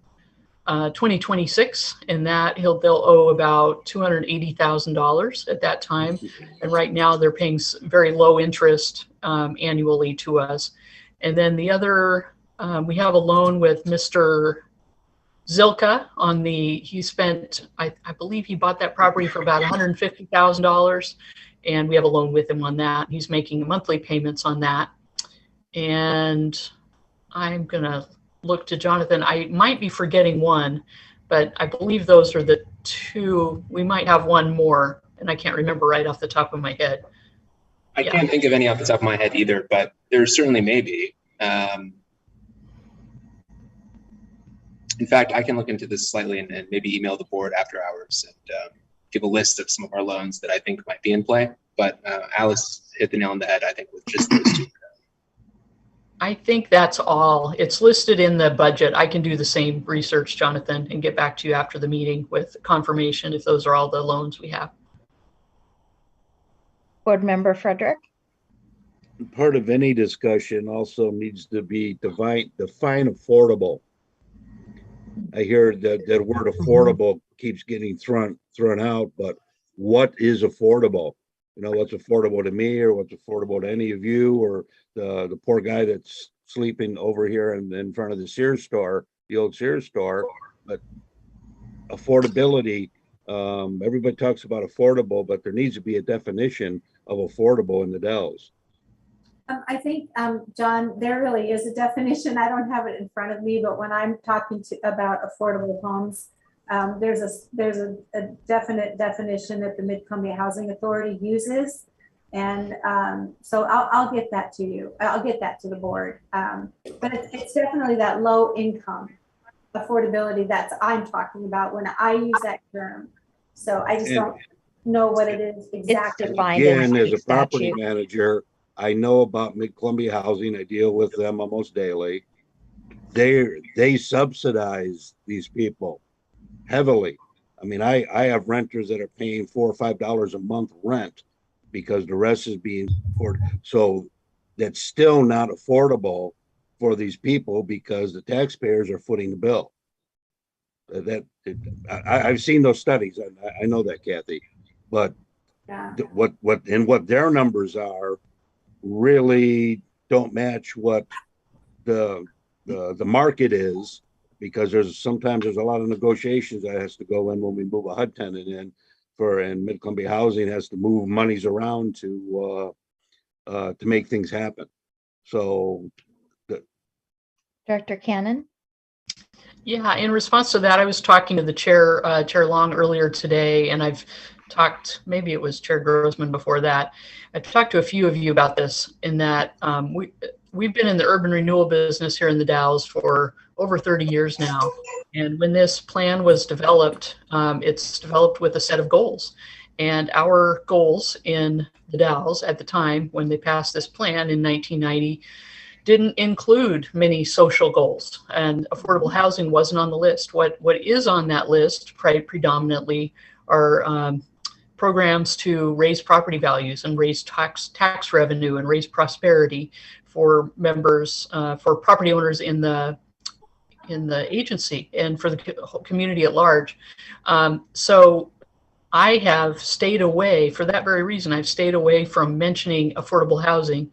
2026. And that they'll owe about $280,000 at that time. And right now they're paying very low interest annually to us. And then the other, we have a loan with Mr. Zilka he spent, I believe he bought that property for about $150,000, and we have a loan with him on that. He's making monthly payments on that. And I'm going to look to Jonathan. I might be forgetting one, but I believe those are the 2. We might have one more, and I can't remember right off the top of my head. I can't think of any off the top of my head either, but there certainly may be. In fact, I can look into this slightly and maybe email the board after hours and give a list of some of our loans that I think might be in play. But Alice hit the nail on the head, I think, with just those 2. I think that's all. It's listed in the budget. I can do the same research, Jonathan, and get back to you after the meeting with confirmation if those are all the loans we have. Board Member Frederick? Part of any discussion also needs to be define affordable. I hear that word affordable keeps getting thrown out, but what is affordable? You know, what's affordable to me, or what's affordable to any of you, or the poor guy that's sleeping over here in front of the Sears store, the old Sears store. But affordability, everybody talks about affordable, but there needs to be a definition of affordable in the Dells. I think, John, there really is a definition. I don't have it in front of me, but when I'm talking about affordable homes, there's a definite definition that the Mid-Columbia Housing Authority uses. And so I'll get that to you. I'll get that to the board. But it's definitely that low income affordability I'm talking about when I use that term. So I just don't know what it is exactly. Again, as a property manager, I know about Mid-Columbia Housing. I deal with them almost daily. They subsidize these people heavily. I mean, I have renters that are paying $4 or $5 a month rent because the rest is being afforded. So that's still not affordable for these people because the taxpayers are footing the bill. I've seen those studies. I know that, Kathy, but what their numbers are really don't match what the market is, because sometimes there's a lot of negotiations that has to go in when we move a HUD tenant in, and Mid-Columbia Housing has to move monies around to make things happen. So Director Cannon? Yeah, in response to that, I was talking to the chair, Chair Long, earlier today, and I've talked, maybe it was Chair Grossman before that. I've talked to a few of you about this, in that we've been in the urban renewal business here in the Dalles for over 30 years now. And when this plan was developed, it's developed with a set of goals. And our goals in the Dalles at the time, when they passed this plan in 1990, didn't include many social goals, and affordable housing wasn't on the list. What is on that list predominantly are programs to raise property values and raise tax revenue and raise prosperity for members, for property owners in the agency and for the community at large. So I have stayed away, for that very reason, I've stayed away from mentioning affordable housing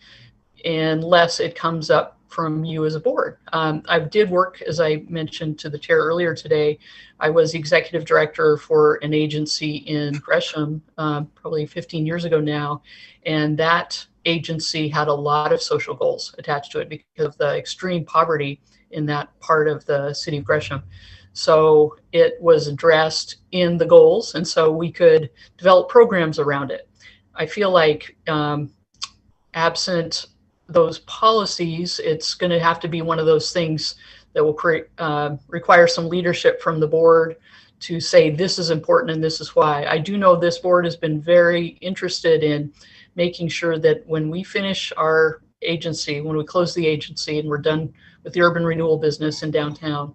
unless it comes up from you as a board. I did work, as I mentioned to the chair earlier today, I was the executive director for an agency in Gresham, probably 15 years ago now, and that agency had a lot of social goals attached to it because of the extreme poverty in that part of the city of Gresham. So it was addressed in the goals, and so we could develop programs around it. I feel like absent those policies, it's going to have to be one of those things that will require some leadership from the board to say this is important and this is why. I do know this board has been very interested in making sure that when we finish our agency, when we close the agency and we're done with the urban renewal business in downtown,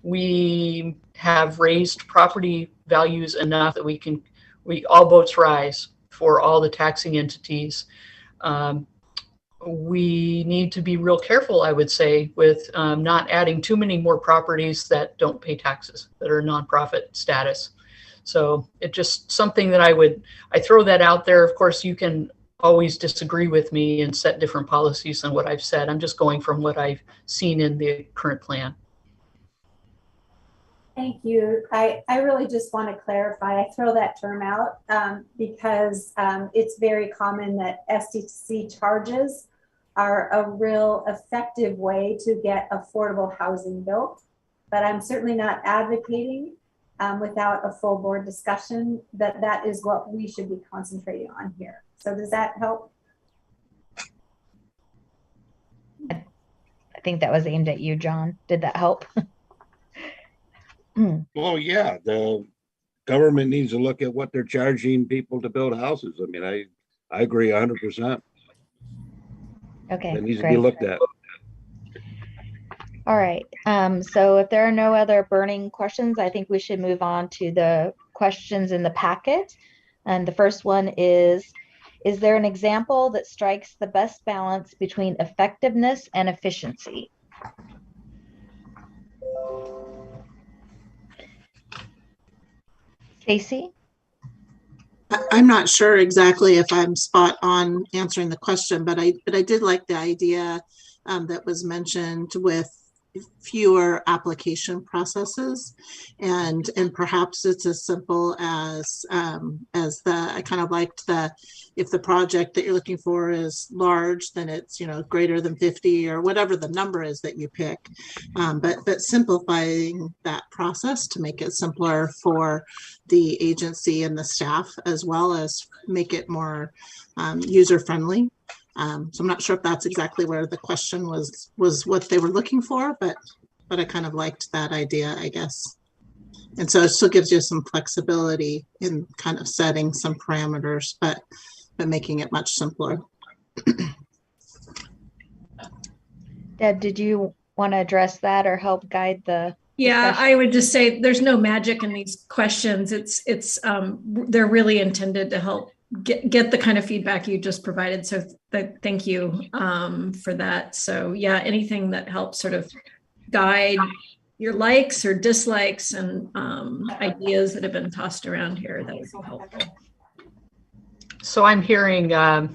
we have raised property values enough that we all boats rise for all the taxing entities. We need to be real careful, I would say, with not adding too many more properties that don't pay taxes, that are nonprofit status. So it's just something that I throw that out there. Of course, you can always disagree with me and set different policies than what I've said. I'm just going from what I've seen in the current plan. Thank you. I really just want to clarify. I throw that term out because it's very common that SDC charges are a real effective way to get affordable housing built. But I'm certainly not advocating without a full board discussion that is what we should be concentrating on here. So does that help? I think that was aimed at you, John. Did that help? Well, yeah, the government needs to look at what they're charging people to build houses. I mean, I agree 100%. Okay, That needs to great. be looked at. All right. So if there are no other burning questions, I think we should move on to the questions in the packet. And the first one is there an example that strikes the best balance between effectiveness and efficiency? Stacy? I'm not sure exactly if I'm spot on answering the question, but I did like the idea that was mentioned with fewer application processes, and perhaps it's as simple as I kind of liked if the project that you're looking for is large, then it's greater than 50 or whatever the number is that you pick, but simplifying that process to make it simpler for the agency and the staff, as well as make it more user friendly. So I'm not sure if that's exactly where the question was what they were looking for, but I kind of liked that idea, I guess. And so it still gives you some flexibility in kind of setting some parameters, but making it much simpler. Deb, did you want to address that or help guide the Yeah, discussion? I would just say there's no magic in these questions. It's they're really intended to help get the kind of feedback you just provided. So thank you for that. So yeah, anything that helps sort of guide your likes or dislikes and ideas that have been tossed around here, that would be helpful. So I'm hearing Board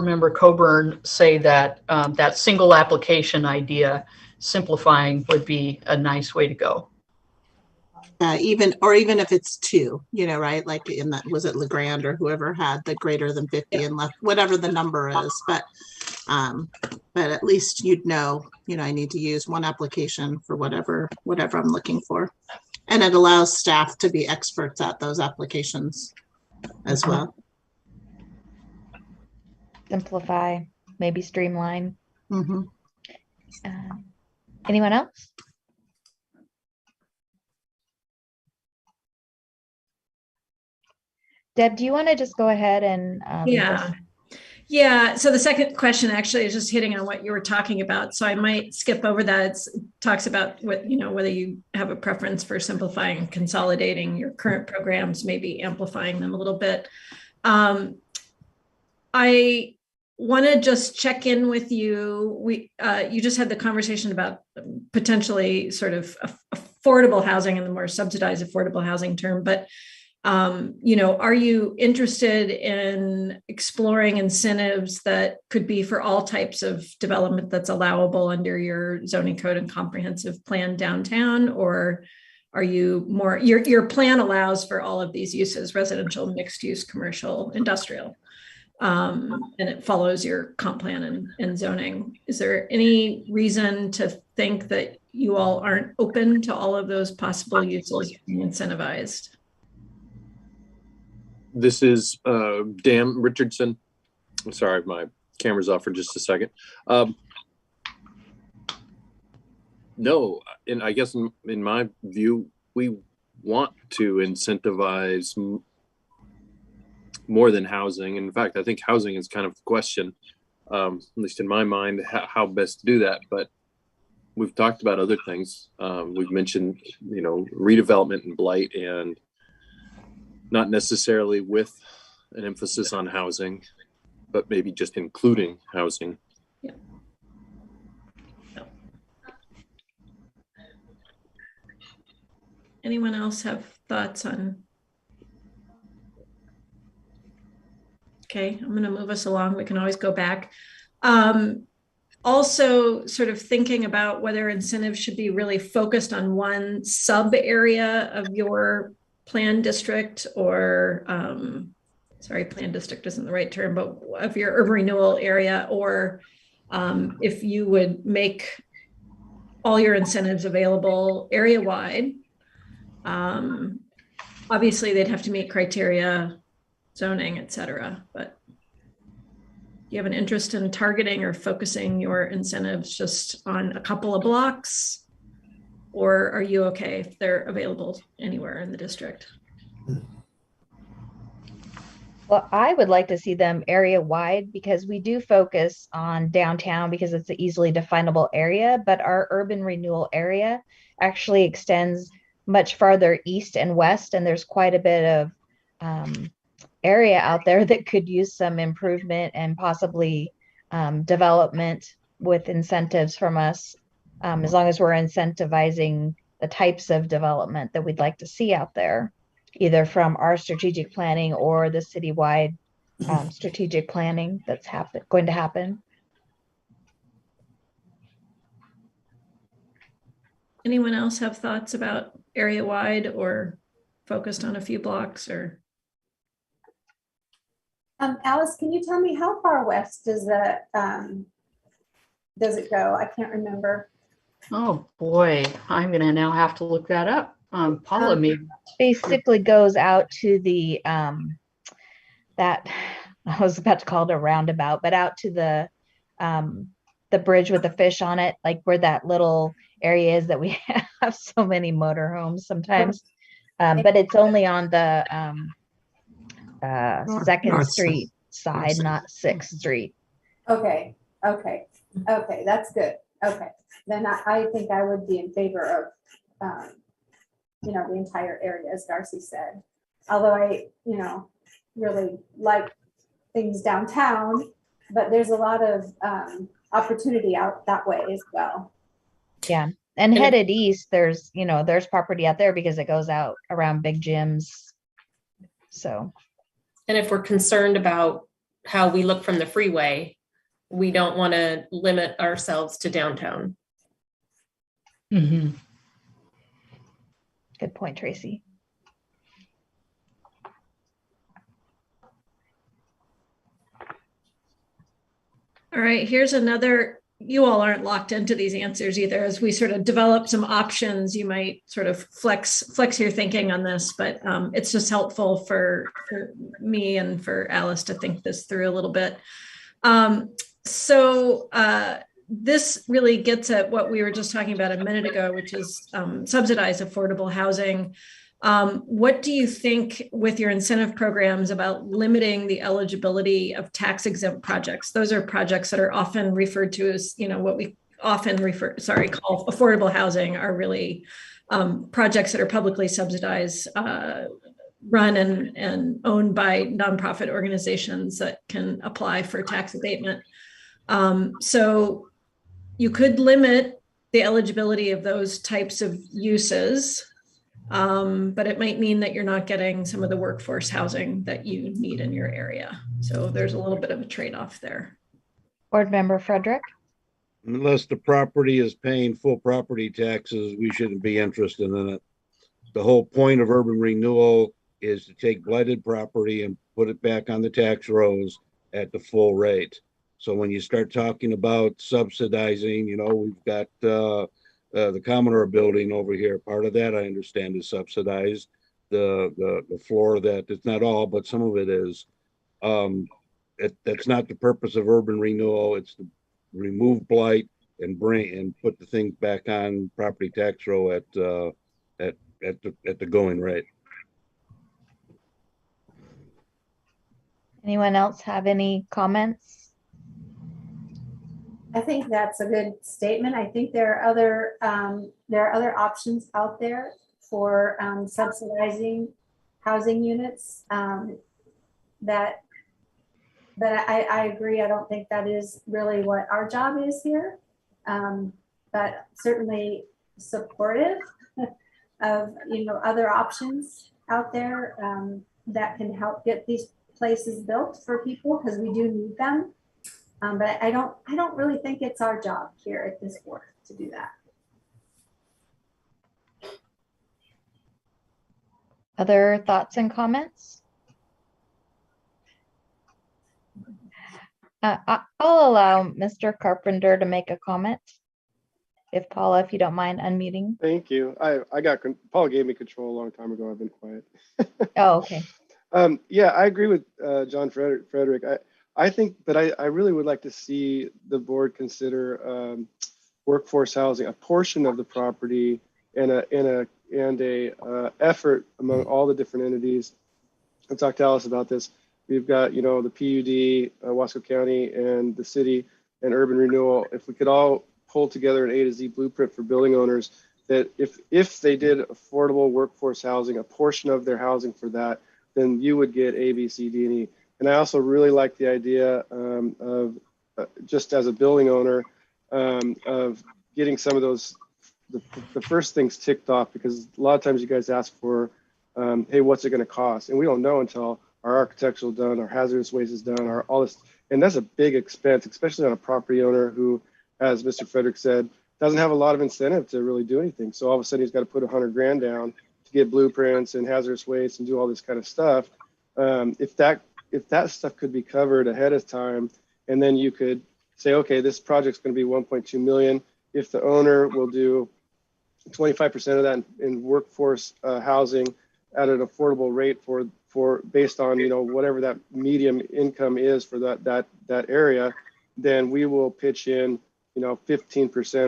Member Coburn say that that single application idea, simplifying, would be a nice way to go. Even if it's two, right? Like in that, was it LeGrand or whoever had the greater than 50 and left, whatever the number is, but at least I need to use one application for whatever I'm looking for. And it allows staff to be experts at those applications as well. Simplify, maybe streamline. Mm-hmm. Anyone else? Deb, do you want to just go ahead and Yeah. So the second question actually is just hitting on what you were talking about. So I might skip over that. It talks about whether you have a preference for simplifying and consolidating your current programs, maybe amplifying them a little bit. I want to just check in with you. You just had the conversation about potentially sort of affordable housing and the more subsidized affordable housing term, but are you interested in exploring incentives that could be for all types of development that's allowable under your zoning code and comprehensive plan downtown? Or are you more, your plan allows for all of these uses, residential, mixed use, commercial, industrial, and it follows your comp plan and zoning. Is there any reason to think that you all aren't open to all of those possible uses being incentivized. This is Dan Richardson. I'm sorry, my camera's off for just a second. No, and I guess in my view, we want to incentivize more than housing. In fact, I think housing is kind of the question, at least in my mind, how best to do that. But we've talked about other things. We've mentioned, redevelopment and blight, and not necessarily with an emphasis on housing, but maybe just including housing. Yeah. Anyone else have thoughts on? Okay, I'm going to move us along. We can always go back. Also, sort of thinking about whether incentives should be really focused on one sub area of your plan district, or sorry, plan district isn't the right term, but of your urban renewal area, or if you would make all your incentives available area wide. Obviously, they'd have to meet criteria, zoning, et cetera, but do you have an interest in targeting or focusing your incentives just on a couple of blocks? Or are you okay if they're available anywhere in the district? Well, I would like to see them area wide, because we do focus on downtown because it's an easily definable area, but our urban renewal area actually extends much farther east and west, and there's quite a bit of area out there that could use some improvement and possibly development with incentives from us, as long as we're incentivizing the types of development that we'd like to see out there, either from our strategic planning or the citywide strategic planning that's going to happen. Anyone else have thoughts about area wide or focused on a few blocks? Or Alice, can you tell me how far west does it go? I can't remember. Oh boy, I'm gonna now have to look that up. Paula, maybe. Basically goes out to the that I was about to call it a roundabout, but out to the bridge with the fish on it, like where that little area is that we have so many motorhomes sometimes. But it's only on the Second Street side, not 6th Street. Okay, that's good. Okay, then I think I would be in favor of, the entire area, as Darcy said. Although I, really like things downtown, but there's a lot of opportunity out that way as well. Yeah, and headed east, there's property out there because it goes out around big gyms. So. And if we're concerned about how we look from the freeway, we don't want to limit ourselves to downtown. Mm-hmm. Good point, Tracy. all right, here's another. You all aren't locked into these answers either. As we sort of develop some options, you might sort of flex your thinking on this, but it's just helpful for me and for Alice to think this through a little bit. This really gets at what we were just talking about a minute ago, which is subsidized affordable housing. What do you think with your incentive programs about limiting the eligibility of tax exempt projects? Those are projects that are often referred to as, what we often call affordable housing, are really projects that are publicly subsidized, run and owned by nonprofit organizations that can apply for tax abatement. So you could limit the eligibility of those types of uses. But it might mean that you're not getting some of the workforce housing that you need in your area. So there's a little bit of a trade-off there. Board Member Frederick? Unless the property is paying full property taxes, we shouldn't be interested in it. The whole point of urban renewal is to take blighted property and put it back on the tax rolls at the full rate. So when you start talking about subsidizing, we've got the Commodore building over here, part of that I understand is subsidized. The floor of that, it's not all, but some of it is. That's not the purpose of urban renewal. It's to remove blight and put the things back on property tax roll at the going rate. Anyone else have any comments? I think that's a good statement. I think there are other options out there for subsidizing housing units that I agree. I don't think that is really what our job is here, but certainly supportive of other options out there that can help get these places built for people, because we do need them. But I don't really think it's our job here at this board to do that. Other thoughts and comments? I'll allow Mr. Carpenter to make a comment. If Paula, if you don't mind unmuting. Thank you. Paula gave me control a long time ago. I've been quiet. Oh, okay. Yeah, I agree with John Frederick. I think, but I really would like to see the board consider workforce housing, a portion of the property, and a effort among all the different entities. I talked to Alice about this. We've got, the PUD, Wasco County, and the city, and urban renewal. If we could all pull together an A to Z blueprint for building owners, that if they did affordable workforce housing, a portion of their housing for that, then you would get A, B, C, D, and E. And I also really like the idea of just as a building owner of getting some of those, the first things ticked off, because a lot of times you guys ask for, hey, what's it going to cost? And we don't know until our architectural done, our hazardous waste is done, all this. And that's a big expense, especially on a property owner who, as Mr. Frederick said, doesn't have a lot of incentive to really do anything. So all of a sudden he's got to put $100,000 down to get blueprints and hazardous waste and do all this kind of stuff. If that stuff could be covered ahead of time, and then you could say, okay, this project's going to be 1.2 million. If the owner will do 25% of that in workforce housing at an affordable rate for based on whatever that medium income is for that area, then we will pitch in 15%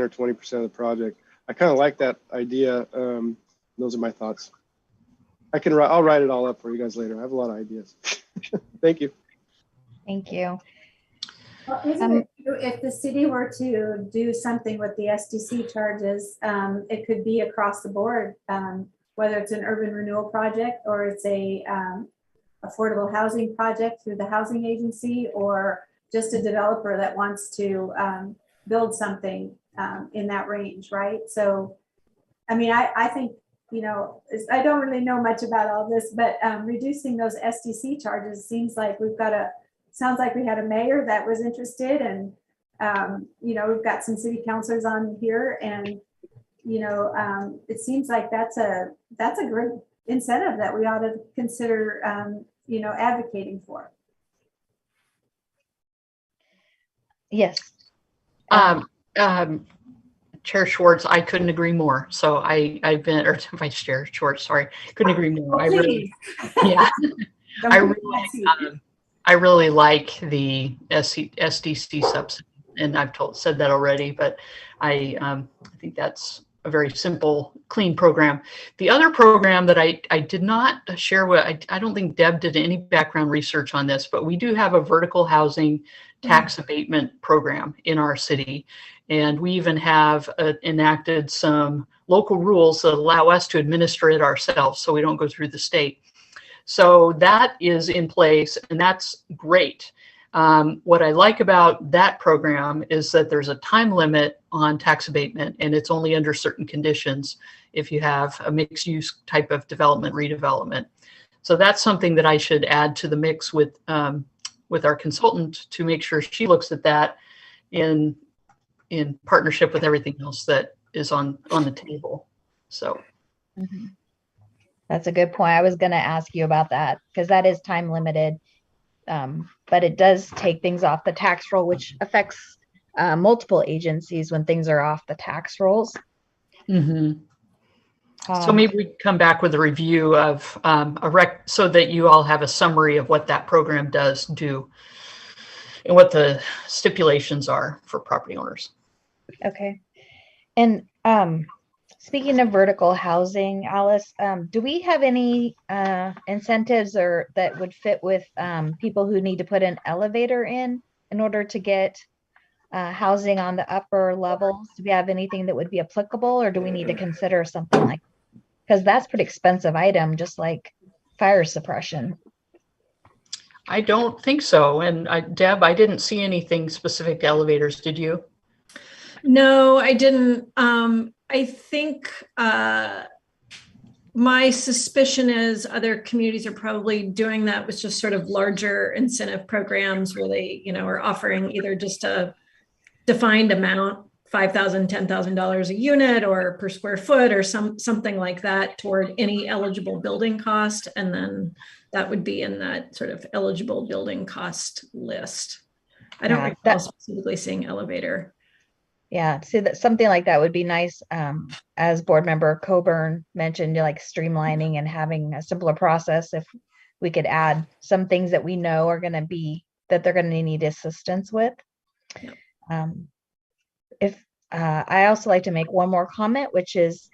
or 20% of the project. I kind of like that idea. Those are my thoughts. I'll write it all up for you guys later. I have a lot of ideas. Thank you. Thank you. Well, if the city were to do something with the SDC charges, it could be across the board, whether it's an urban renewal project or it's a affordable housing project through the housing agency, or just a developer that wants to build something in that range, right? So, I mean, I think, I don't really know much about all this, but reducing those SDC charges seems like sounds like we had a mayor that was interested, and we've got some city councilors on here, and it seems like that's a great incentive that we ought to consider advocating for. Yes. Chair Schwartz, I couldn't agree more. So I've been, or Vice Chair Schwartz, sorry, couldn't agree more. I really, yeah, I really like the SDC subsidy, and I've said that already, but I think that's a very simple, clean program. The other program that I did not share with, I don't think Deb did any background research on this, but we do have a vertical housing tax abatement program in our city. And we even have enacted some local rules that allow us to administer it ourselves, so we don't go through the state. So that is in place, and that's great. What I like about that program is that there's a time limit on tax abatement, and it's only under certain conditions if you have a mixed use type of development, redevelopment. So that's something that I should add to the mix with our consultant to make sure she looks at that in partnership with everything else that is on the table. So. Mm-hmm. That's a good point. I was going to ask you about that, because that is time limited, but it does take things off the tax roll, which affects multiple agencies when things are off the tax rolls. Mhm. So maybe we come back with a review of so that you all have a summary of what that program does do and what the stipulations are for property owners. Okay. And speaking of vertical housing, Alice, do we have any incentives or that would fit with people who need to put an elevator in order to get housing on the upper levels? Do we have anything that would be applicable, or do we need to consider something like, because that's pretty expensive item, just like fire suppression? I don't think so. And Deb, I didn't see anything specific to elevators. Did you? No, I didn't. I think my suspicion is other communities are probably doing that with just sort of larger incentive programs where they, are offering either just a defined amount, $5,000, $10,000 a unit or per square foot or something like that toward any eligible building cost. And then that would be in that sort of eligible building cost list. I don't recall specifically seeing elevator. Yeah, see that something like that would be nice. As board member Coburn mentioned, like streamlining and having a simpler process. If we could add some things that we know are going to be that they're going to need assistance with. Yep. I also like to make one more comment, which is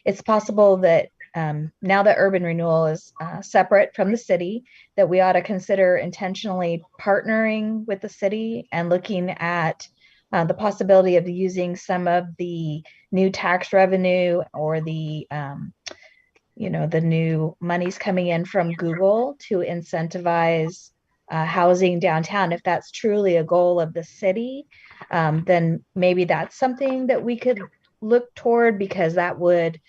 it's possible that now that urban renewal is separate from the city, that we ought to consider intentionally partnering with the city and looking at the possibility of using some of the new tax revenue or the the new monies coming in from Google to incentivize housing downtown. If that's truly a goal of the city, then maybe that's something that we could look toward, because that would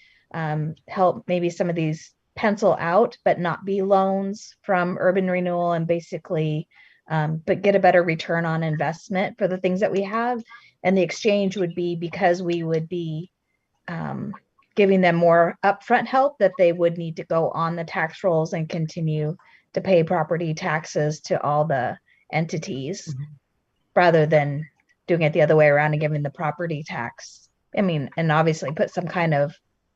help maybe some of these pencil out, but not be loans from urban renewal, and basically but get a better return on investment for the things that we have. And the exchange would be, because we would be giving them more upfront help, that they would need to go on the tax rolls and continue to pay property taxes to all the entities, rather than doing it the other way around and giving the property tax. I mean, and obviously put some kind of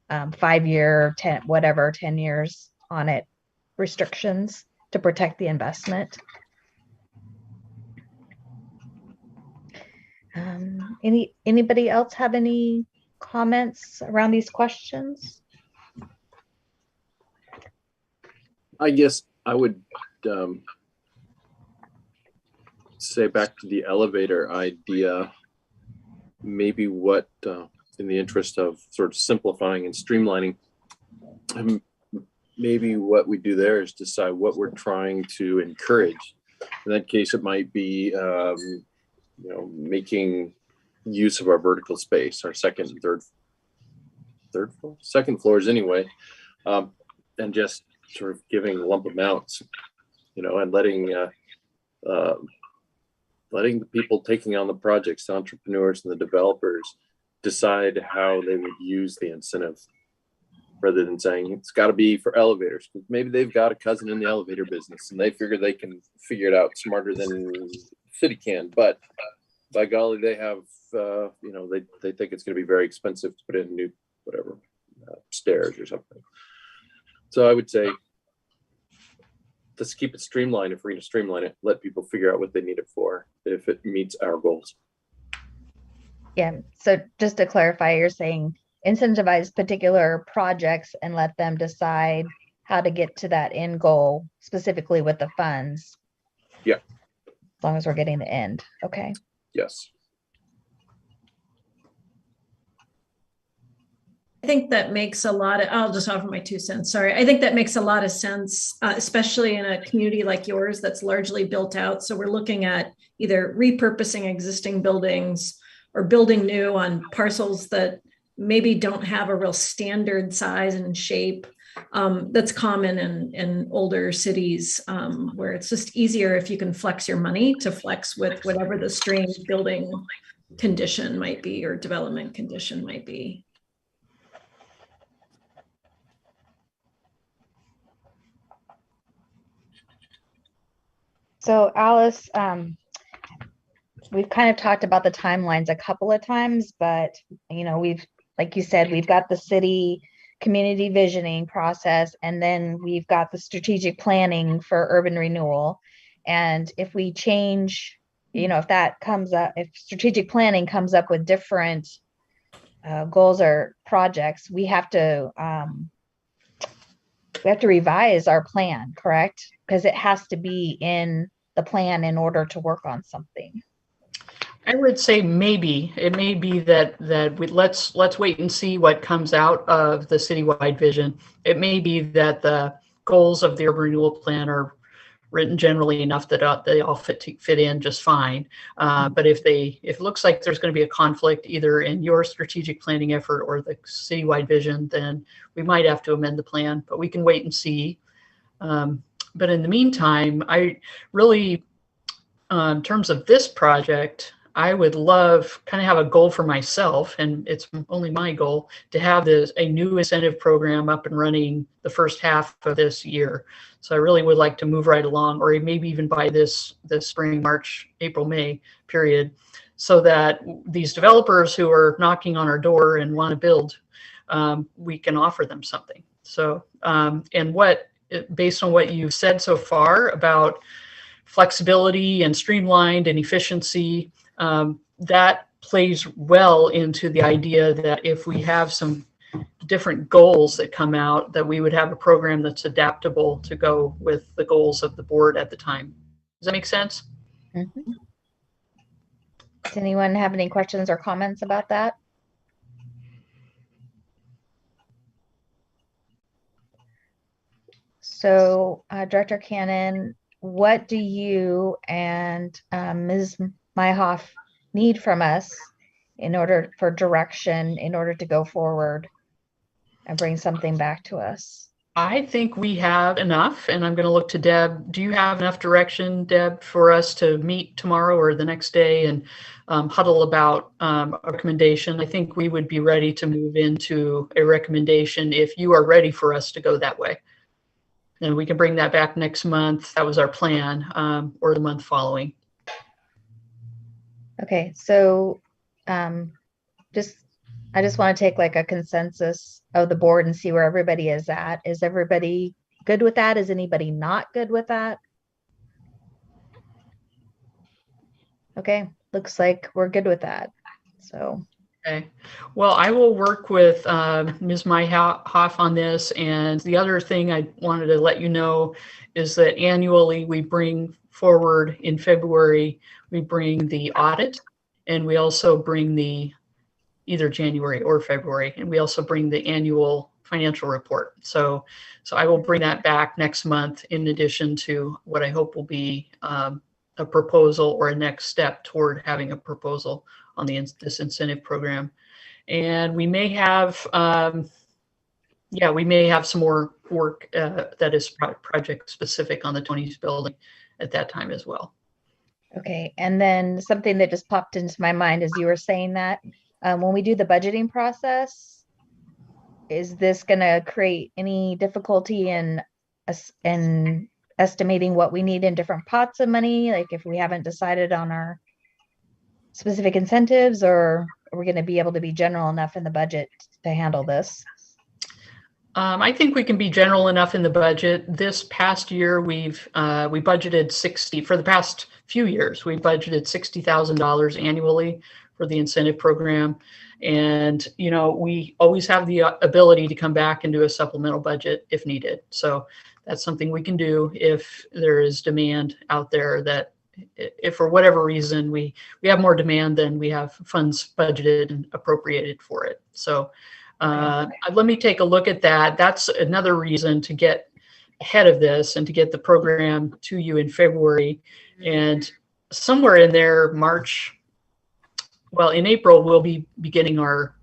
5-year, 10 years on it, restrictions to protect the investment. Anybody else have any comments around these questions? I guess I would say, back to the elevator idea, maybe what in the interest of sort of simplifying and streamlining, maybe what we do there is decide what we're trying to encourage. In that case, it might be making use of our vertical space, our second and second floors anyway, and just sort of giving lump amounts, and letting the people taking on the projects, the entrepreneurs and the developers, decide how they would use the incentive, rather than saying it's got to be for elevators. Maybe they've got a cousin in the elevator business and they figure they can figure it out smarter than city can, but by golly, they have they think it's going to be very expensive to put in new stairs or something. So I would say, let's keep it streamlined. If we're going to streamline it, let people figure out what they need it for, if it meets our goals. Yeah, so just to clarify, you're saying incentivize particular projects and let them decide how to get to that end goal, specifically with the funds. Yeah. As long as we're getting the end. Okay. Yes. I think that makes a lot of, I'll just offer my 2 cents. Sorry. I think that makes a lot of sense, especially in a community like yours that's largely built out. So we're looking at either repurposing existing buildings or building new on parcels that maybe don't have a real standard size and shape. That's common in older cities, where it's just easier if you can flex your money to flex with whatever the strange building condition might be or development condition might be. So Alice, we've kind of talked about the timelines a couple of times, but we've like you said, we've got the city community visioning process, and then we've got the strategic planning for urban renewal. And if we change, if that comes up, if strategic planning comes up with different goals or projects, we have to revise our plan, correct? Because it has to be in the plan in order to work on something. I would say maybe it may be that let's wait and see what comes out of the citywide vision. It may be that the goals of the urban renewal plan are written generally enough that they all fit in just fine. But if it looks like there's going to be a conflict either in your strategic planning effort or the citywide vision, then we might have to amend the plan. But we can wait and see. But in the meantime, I really, in terms of this project, I would love kind of have a goal for myself, and it's only my goal, to have a new incentive program up and running the first half of this year. So I really would like to move right along, or maybe even by this spring, March, April, May period, so that these developers who are knocking on our door and want to build, we can offer them something. So, and based on what you've said so far about flexibility and streamlined and efficiency, that plays well into the idea that if we have some different goals that come out, that we would have a program that's adaptable to go with the goals of the board at the time. Does that make sense? Mm-hmm. Does anyone have any questions or comments about that? So, Director Cannon, what do you and Ms. Myhoff need from us in order for direction, in order to go forward and bring something back to us? I think we have enough, and I'm going to look to Deb. Do you have enough direction, Deb, for us to meet tomorrow or the next day and huddle about a recommendation? I think we would be ready to move into a recommendation if you are ready for us to go that way. And we can bring that back next month. That was our plan, or the month following. Okay, so I just want to take like a consensus of the board and see where everybody is at. Is everybody good with that? Is anybody not good with that? Okay, looks like we're good with that. So. Okay. Well, I will work with Ms. Myhoff on this. And the other thing I wanted to let you know is that annually we bring forward in February, we bring the audit, and we also bring either January or February, and we also bring the annual financial report. So I will bring that back next month in addition to what I hope will be a proposal or a next step toward having a proposal on this incentive program. And we may have, we may have some more work that is project specific on the Tony's building at that time as well. Okay, and then something that just popped into my mind as you were saying that, when we do the budgeting process, is this going to create any difficulty in estimating what we need in different pots of money? Like if we haven't decided on our specific incentives, or are we going to be able to be general enough in the budget to handle this? I think we can be general enough in the budget. This past year, we budgeted for the past few years, we budgeted $60,000 annually for the incentive program. And, we always have the ability to come back and do a supplemental budget if needed. So that's something we can do if there is demand out there, that if for whatever reason we have more demand than we have funds budgeted and appropriated for it. So let me take a look at that. That's another reason to get ahead of this and to get the program to you in February. And somewhere in there, in April, we'll be beginning our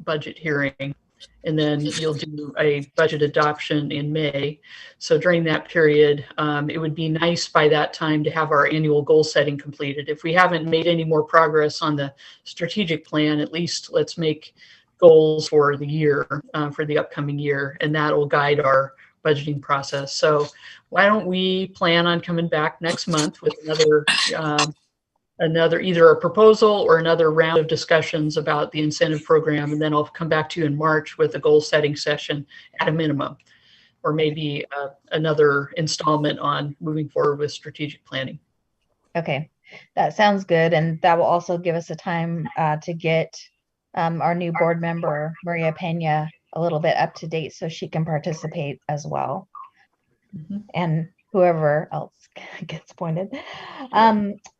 budget hearing. And then you'll do a budget adoption in May. So during that period, it would be nice by that time to have our annual goal setting completed. If we haven't made any more progress on the strategic plan, at least let's make goals for the year, for the upcoming year, and that will guide our budgeting process. So why don't we plan on coming back next month with another another, either a proposal or another round of discussions about the incentive program. And then I'll come back to you in March with a goal setting session at a minimum, or maybe another installment on moving forward with strategic planning. Okay, that sounds good. And that will also give us a time to get our new board member, Maria Pena, a little bit up to date so she can participate as well. Mm-hmm. And whoever else gets appointed.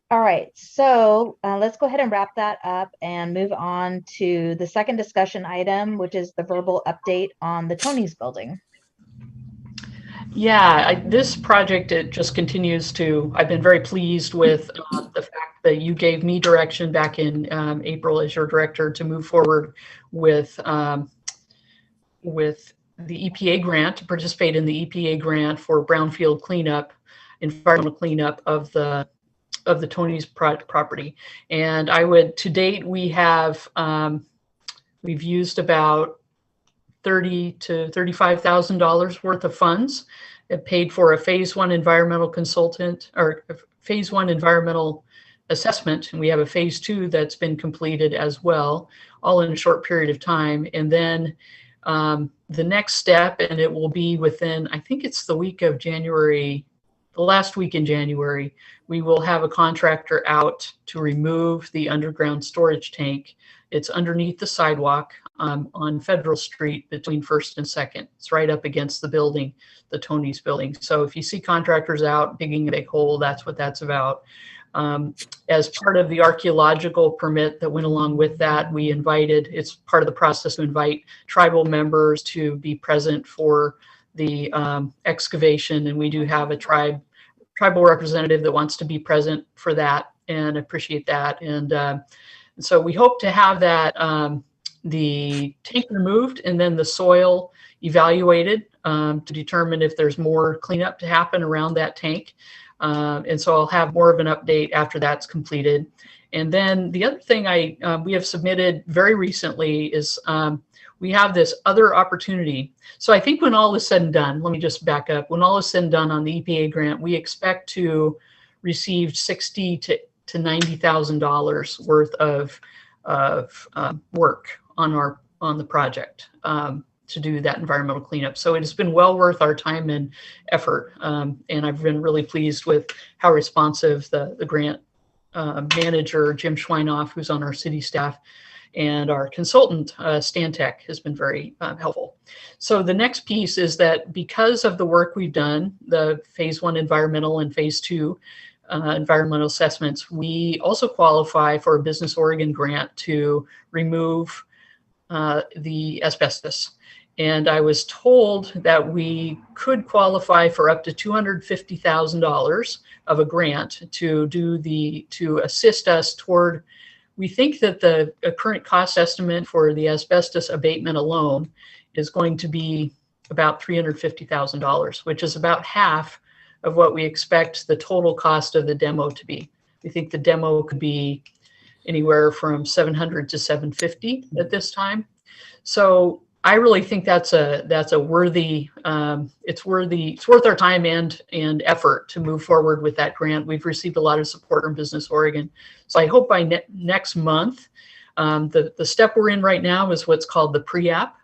All right, so let's go ahead and wrap that up and move on to the second discussion item, which is the verbal update on the Tony's building. Yeah, this project, it just continues to, I've been very pleased with the fact that you gave me direction back in April as your director to move forward with the EPA grant, to participate in the EPA grant for brownfield cleanup, environmental cleanup of the Tony's property. And to date, we've used about $30,000 to $35,000 worth of funds. It paid for a phase 1 environmental consultant, or a phase 1 environmental assessment. And we have a phase 2 that's been completed as well, all in a short period of time. And then the next step, and it will be within, I think it's the week of January, the last week in January, we will have a contractor out to remove the underground storage tank. It's underneath the sidewalk on Federal Street between 1st and 2nd. It's right up against the building, the Tony's building. So if you see contractors out digging a big hole, that's what that's about. As part of the archaeological permit that went along with that, it's part of the process to invite tribal members to be present for the excavation. And we do have a tribal representative that wants to be present for that, and appreciate that. And so we hope to have that, the tank removed and then the soil evaluated to determine if there's more cleanup to happen around that tank. And so I'll have more of an update after that's completed. And then the other thing we have submitted very recently is we have this other opportunity. So I think when all is said and done, let me just back up. When all is said and done on the EPA grant, we expect to receive $60,000 to $90,000 worth of work on the project to do that environmental cleanup. So it has been well worth our time and effort. And I've been really pleased with how responsive the grant manager, Jim Schweinoff, who's on our city staff, and our consultant, Stantec, has been very helpful. So the next piece is that because of the work we've done, the phase 1 environmental and phase 2 environmental assessments, we also qualify for a Business Oregon grant to remove the asbestos. And I was told that we could qualify for up to $250,000 of a grant to assist us toward. We think that the current cost estimate for the asbestos abatement alone is going to be about $350,000, which is about half of what we expect the total cost of the demo to be. We think the demo could be anywhere from $700 to $750 at this time. So I really think that's a worthy, it's worth our time and effort to move forward with that grant. We've received a lot of support from Business Oregon. So I hope by next month, the step we're in right now is what's called the pre-app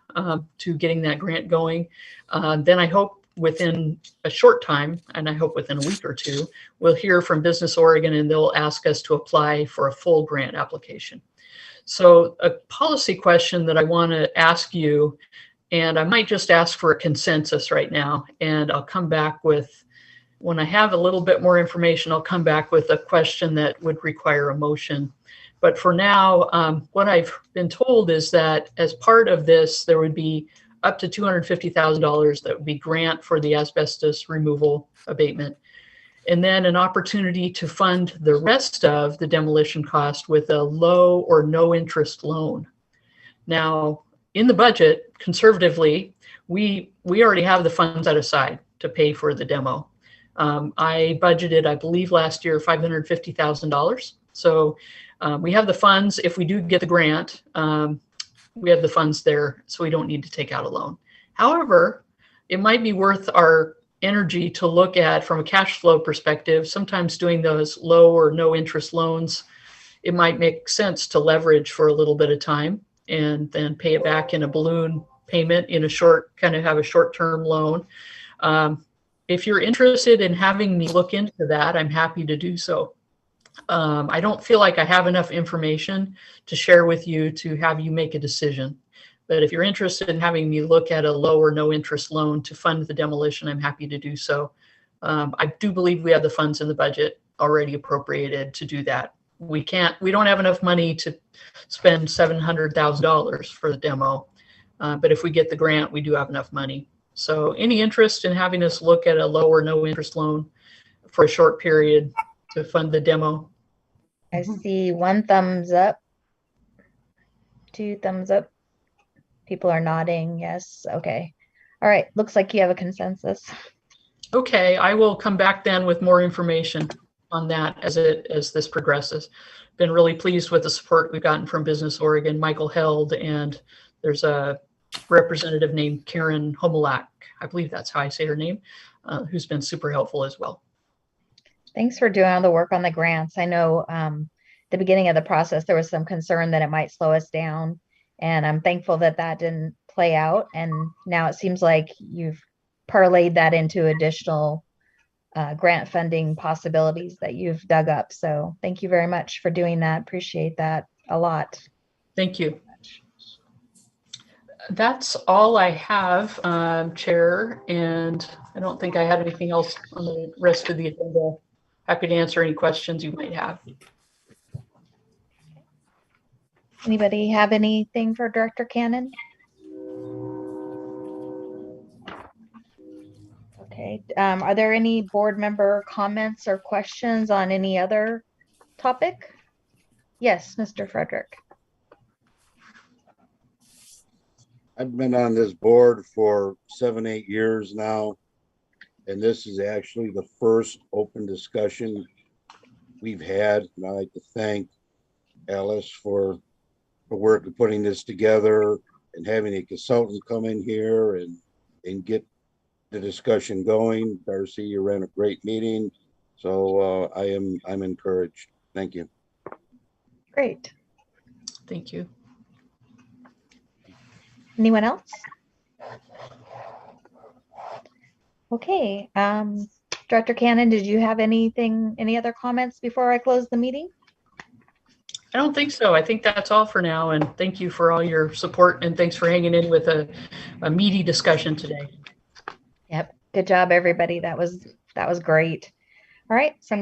to getting that grant going. Then I hope within a short time, and I hope within a week or two, we'll hear from Business Oregon and they'll ask us to apply for a full grant application. So a policy question that I want to ask you, and I might just ask for a consensus right now, and I'll come back with, when I have a little bit more information, I'll come back with a question that would require a motion. But for now, what I've been told is that as part of this, there would be up to $250,000 that would be grant for the asbestos removal abatement. And then an opportunity to fund the rest of the demolition cost with a low or no interest loan. Now, in the budget, conservatively, we already have the funds set aside to pay for the demo. I budgeted, I believe last year, $550,000. So we have the funds. If we do get the grant, we have the funds there, so we don't need to take out a loan. However, it might be worth our energy to look at from a cash flow perspective. Sometimes doing those low or no interest loans, it might make sense to leverage for a little bit of time and then pay it back in a balloon payment in a short, kind of have a short-term loan. If you're interested in having me look into that, I'm happy to do so. I don't feel like I have enough information to share with you to have you make a decision. But if you're interested in having me look at a low or no interest loan to fund the demolition, I'm happy to do so. I do believe we have the funds in the budget already appropriated to do that. We don't have enough money to spend $700,000 for the demo. But if we get the grant, we do have enough money. So any interest in having us look at a low or no interest loan for a short period to fund the demo? I see 1 thumbs up, 2 thumbs up. People are nodding. Yes. Okay. All right. Looks like you have a consensus. Okay. I will come back then with more information on that as this progresses. Been really pleased with the support we've gotten from Business Oregon, Michael Held, and there's a representative named Karen Homelak. I believe that's how I say her name, who's been super helpful as well. Thanks for doing all the work on the grants. I know the beginning of the process, there was some concern that it might slow us down. And I'm thankful that that didn't play out. And now it seems like you've parlayed that into additional grant funding possibilities that you've dug up. So thank you very much for doing that. Appreciate that a lot. Thank you. That's all I have, Chair. And I don't think I had anything else on the rest of the agenda. Happy to answer any questions you might have. Anybody have anything for Director Cannon? Okay. Are there any board member comments or questions on any other topic? Yes, Mr. Frederick. I've been on this board for 7-8 years now, and this is actually the first open discussion we've had. And I'd like to thank Alice for the work of putting this together and having a consultant come in here and get the discussion going. Darcy, you ran a great meeting, so I'm encouraged. Thank you. Great. Thank you. Anyone else? Okay. Director Cannon, did you have any other comments before I close the meeting? I don't think so. I think that's all for now. And thank you for all your support, and thanks for hanging in with a meaty discussion today. Yep. Good job, everybody. That was great. All right. So I'm going to